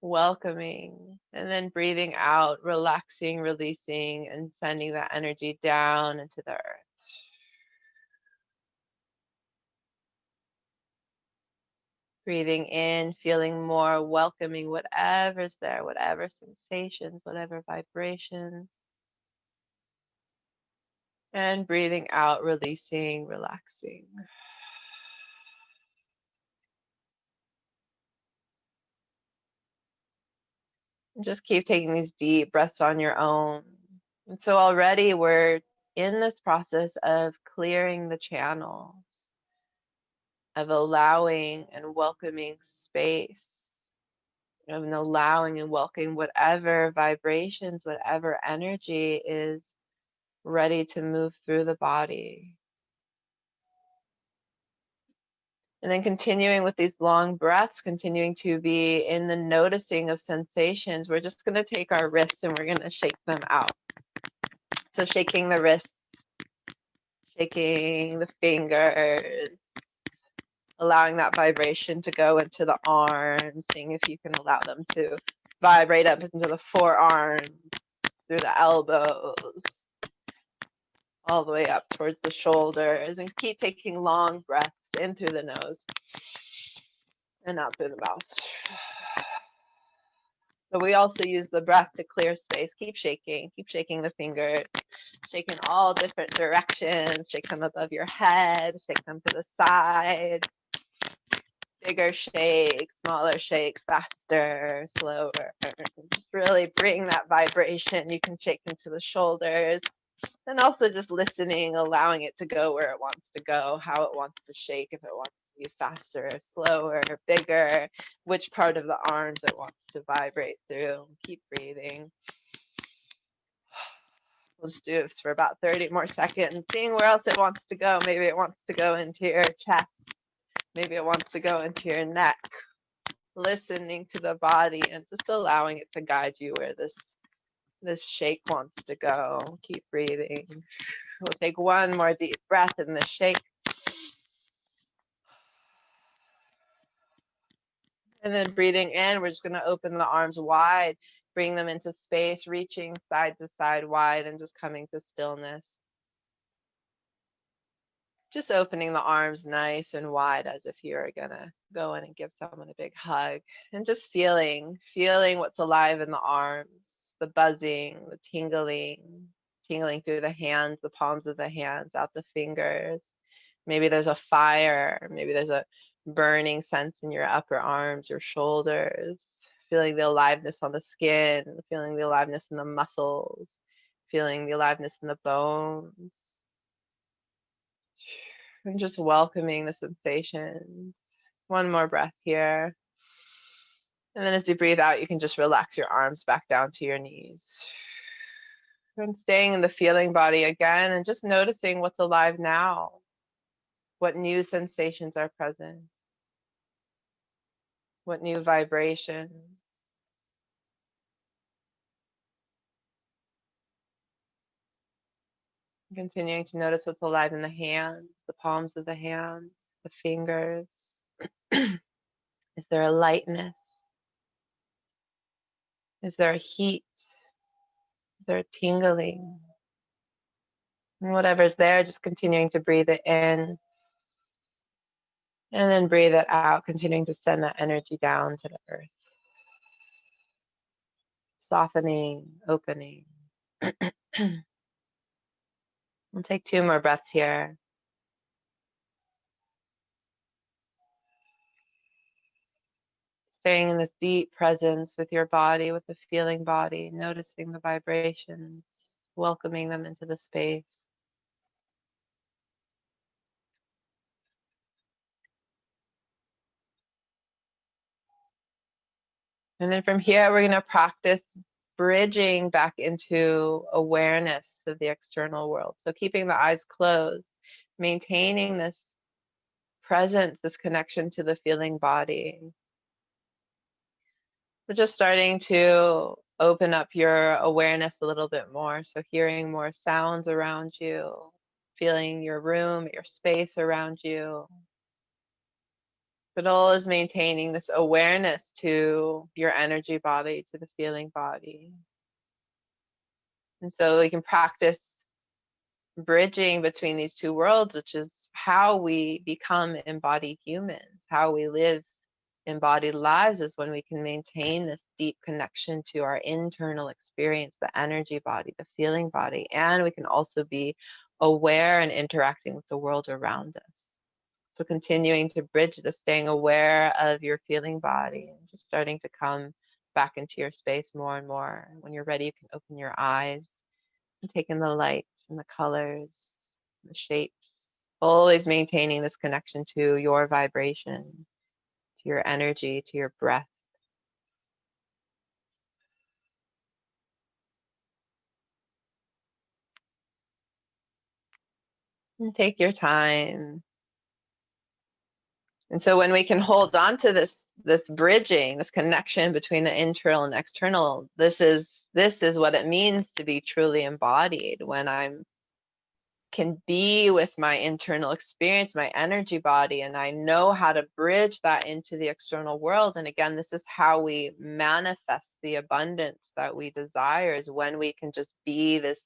Speaker 2: welcoming, and then breathing out, relaxing, releasing, and sending that energy down into the earth. Breathing in, feeling more, welcoming whatever's there, whatever sensations, whatever vibrations. And breathing out, releasing, relaxing. And just keep taking these deep breaths on your own. And so already we're in this process of clearing the channels, of allowing and welcoming space, of allowing and welcoming whatever vibrations, whatever energy is ready to move through the body. And then continuing with these long breaths, continuing to be in the noticing of sensations, we're just going to take our wrists and we're going to shake them out. So shaking the wrists, shaking the fingers, allowing that vibration to go into the arms, seeing if you can allow them to vibrate up into the forearms, through the elbows, all the way up towards the shoulders, and keep taking long breaths in through the nose and out through the mouth. So we also use the breath to clear space. Keep shaking the fingers, shaking all different directions, shake them above your head, shake them to the side. Bigger shakes, smaller shakes, faster, slower. Just really bring that vibration. You can shake into the shoulders. And also just listening, allowing it to go where it wants to go, how it wants to shake, if it wants to be faster, slower, bigger, which part of the arms it wants to vibrate through. Keep breathing. We'll just do this for about 30 more seconds, seeing where else it wants to go. Maybe it wants to go into your chest. Maybe it wants to go into your neck. Listening to the body and just allowing it to guide you where this shake wants to go. Keep breathing. We'll take one more deep breath in the shake. And then breathing in, we're just going to open the arms wide. Bring them into space, reaching side to side wide and just coming to stillness. Just opening the arms nice and wide as if you're gonna go in and give someone a big hug. And just feeling what's alive in the arms, the buzzing, the tingling through the hands, the palms of the hands, out the fingers. Maybe there's a fire, maybe there's a burning sense in your upper arms, your shoulders, feeling the aliveness on the skin, feeling the aliveness in the muscles, feeling the aliveness in the bones, and just welcoming the sensation. One more breath here. And then as you breathe out, you can just relax your arms back down to your knees. And staying in the feeling body again and just noticing what's alive now. What new sensations are present? What new vibrations? Continuing to notice what's alive in the hands, the palms of the hands, the fingers. Is there a lightness? Is there a heat? Is there a tingling? And whatever's there, just continuing to breathe it in and then breathe it out, continuing to send that energy down to the earth. Softening, opening. We'll take 2 more breaths here. Staying in this deep presence with your body, with the feeling body, noticing the vibrations, welcoming them into the space. And then from here, we're going to practice bridging back into awareness of the external world. So keeping the eyes closed, maintaining this presence, this connection to the feeling body. So just starting to open up your awareness a little bit more. So hearing more sounds around you, feeling your room, your space around you. But always maintaining this awareness to your energy body, to the feeling body. And so we can practice bridging between these two worlds, which is how we become embodied humans, how we live embodied lives, is when we can maintain this deep connection to our internal experience, the energy body, the feeling body, and we can also be aware and interacting with the world around us. So continuing to bridge the staying aware of your feeling body and just starting to come back into your space more and more. When you're ready, you can open your eyes and take in the lights and the colors, the shapes, always maintaining this connection to your vibration, to your energy, to your breath. And take your time. And so when we can hold on to this bridging, this connection between the internal and external, this is what it means to be truly embodied. When I'm can be with my internal experience, my energy body, and I know how to bridge that into the external world. And again, this is how we manifest the abundance that we desire, is when we can just be this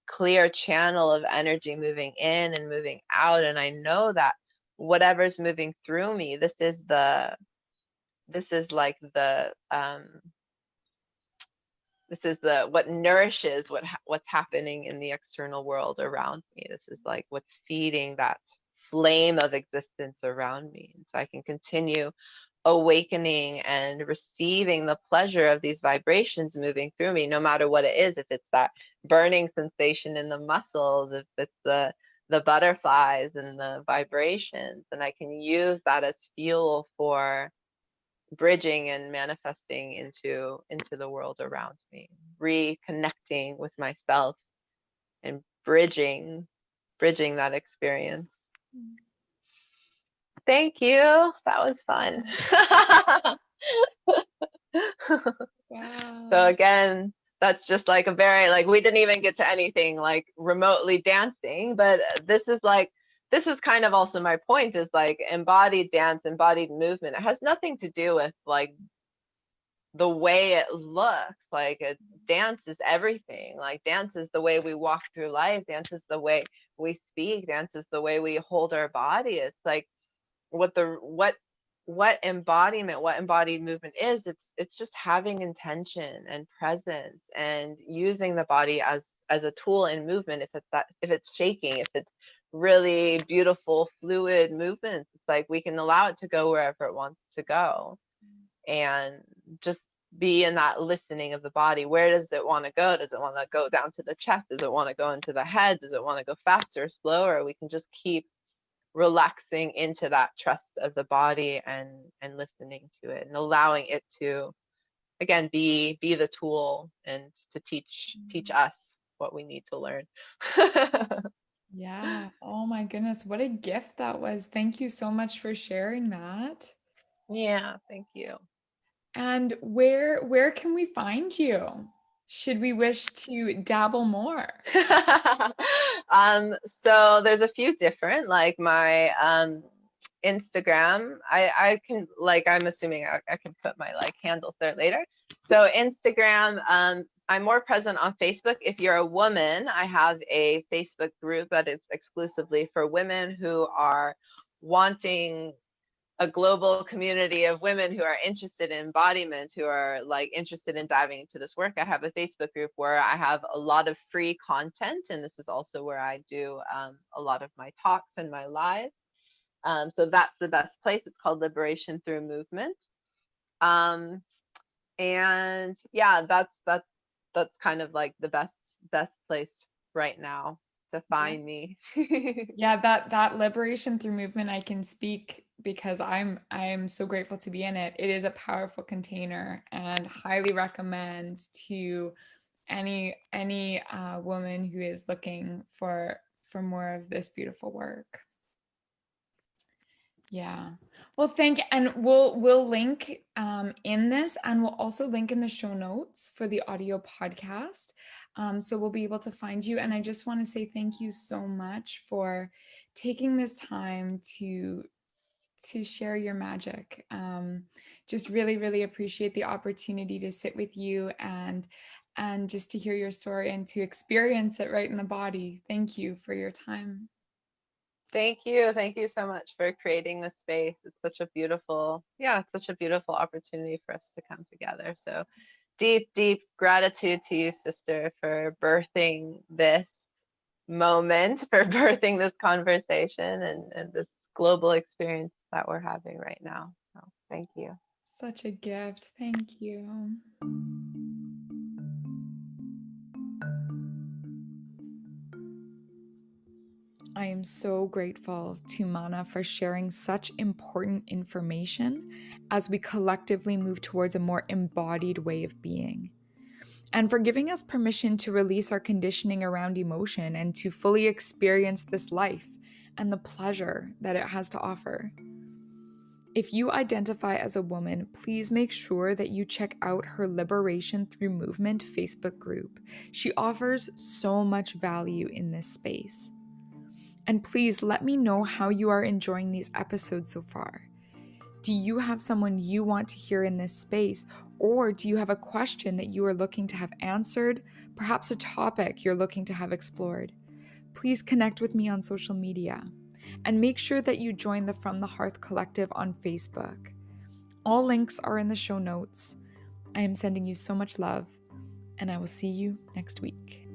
Speaker 2: clear channel of energy moving in and moving out. And I know that whatever's moving through me, this is like the this is the what nourishes what's happening in the external world around me. This is like what's feeding that flame of existence around me. And so I can continue awakening and receiving the pleasure of these vibrations moving through me, no matter what it is. If it's that burning sensation in the muscles, if it's the butterflies and the vibrations, and I can use that as fuel for bridging and manifesting into the world around me, reconnecting with myself and bridging that experience. Thank you. That was fun.
Speaker 1: Wow.
Speaker 2: So again, that's just like a very, like, we didn't even get to anything like remotely dancing, but this is kind of also my point, is like embodied dance, embodied movement. It has nothing to do with like the way it looks. Like a dance is everything. Like dance is the way we walk through life. Dance is the way we speak. Dance is the way we hold our body. It's like what embodiment, what embodied movement is. It's just having intention and presence and using the body as a tool in movement. If it's shaking, if it's really beautiful fluid movements, it's like we can allow it to go wherever it wants to go, and just be in that listening of the body. Where does it want to go? Does it want to go down to the chest? Does it want to go into the head? Does it want to go faster, slower? We can just keep relaxing into that trust of the body, and listening to it and allowing it to, again, be the tool and to teach us what we need to learn.
Speaker 1: Yeah. Oh my goodness, what a gift that was. Thank you so much for sharing that.
Speaker 2: Yeah, thank you.
Speaker 1: And where can we find you? Should we wish to dabble more?
Speaker 2: So there's a few different, like my Instagram. I can, like, I'm assuming I can put my like handles there later. So Instagram, I'm more present on Facebook. If you're a woman, I have a Facebook group that is exclusively for women who are wanting a global community of women who are interested in embodiment, who are like interested in diving into this work. I have a Facebook group where I have a lot of free content, and this is also where I do a lot of my talks and my lives. So that's the best place. It's called Liberation Through Movement. Um, and yeah, that's kind of like the best place right now to
Speaker 1: Yeah.
Speaker 2: find me.
Speaker 1: Yeah, that liberation through movement, I can speak because I'm so grateful to be in it. It is a powerful container and highly recommend to any woman who is looking for more of this beautiful work. Yeah. Well, and we'll link in this, and we'll also link in the show notes for the audio podcast. So we'll be able to find you. And I just want to say thank you so much for taking this time to share your magic. Just really, really appreciate the opportunity to sit with you and just to hear your story and to experience it right in the body. Thank you for your time.
Speaker 2: Thank you. Thank you so much for creating this space. It's such a beautiful, yeah, it's such a beautiful opportunity for us to come together. So deep, deep gratitude to you, sister, for birthing this moment, for birthing this conversation, and this global experience that we're having right now. So thank you.
Speaker 1: Such a gift. Thank you. I am so grateful to Mana for sharing such important information as we collectively move towards a more embodied way of being, and for giving us permission to release our conditioning around emotion and to fully experience this life and the pleasure that it has to offer. If you identify as a woman, please make sure that you check out her Liberation Through Movement Facebook group. She offers so much value in this space. And please let me know how you are enjoying these episodes so far. Do you have someone you want to hear in this space? Or do you have a question that you are looking to have answered? Perhaps a topic you're looking to have explored? Please connect with me on social media. And make sure that you join the From the Hearth Collective on Facebook. All links are in the show notes. I am sending you so much love, and I will see you next week.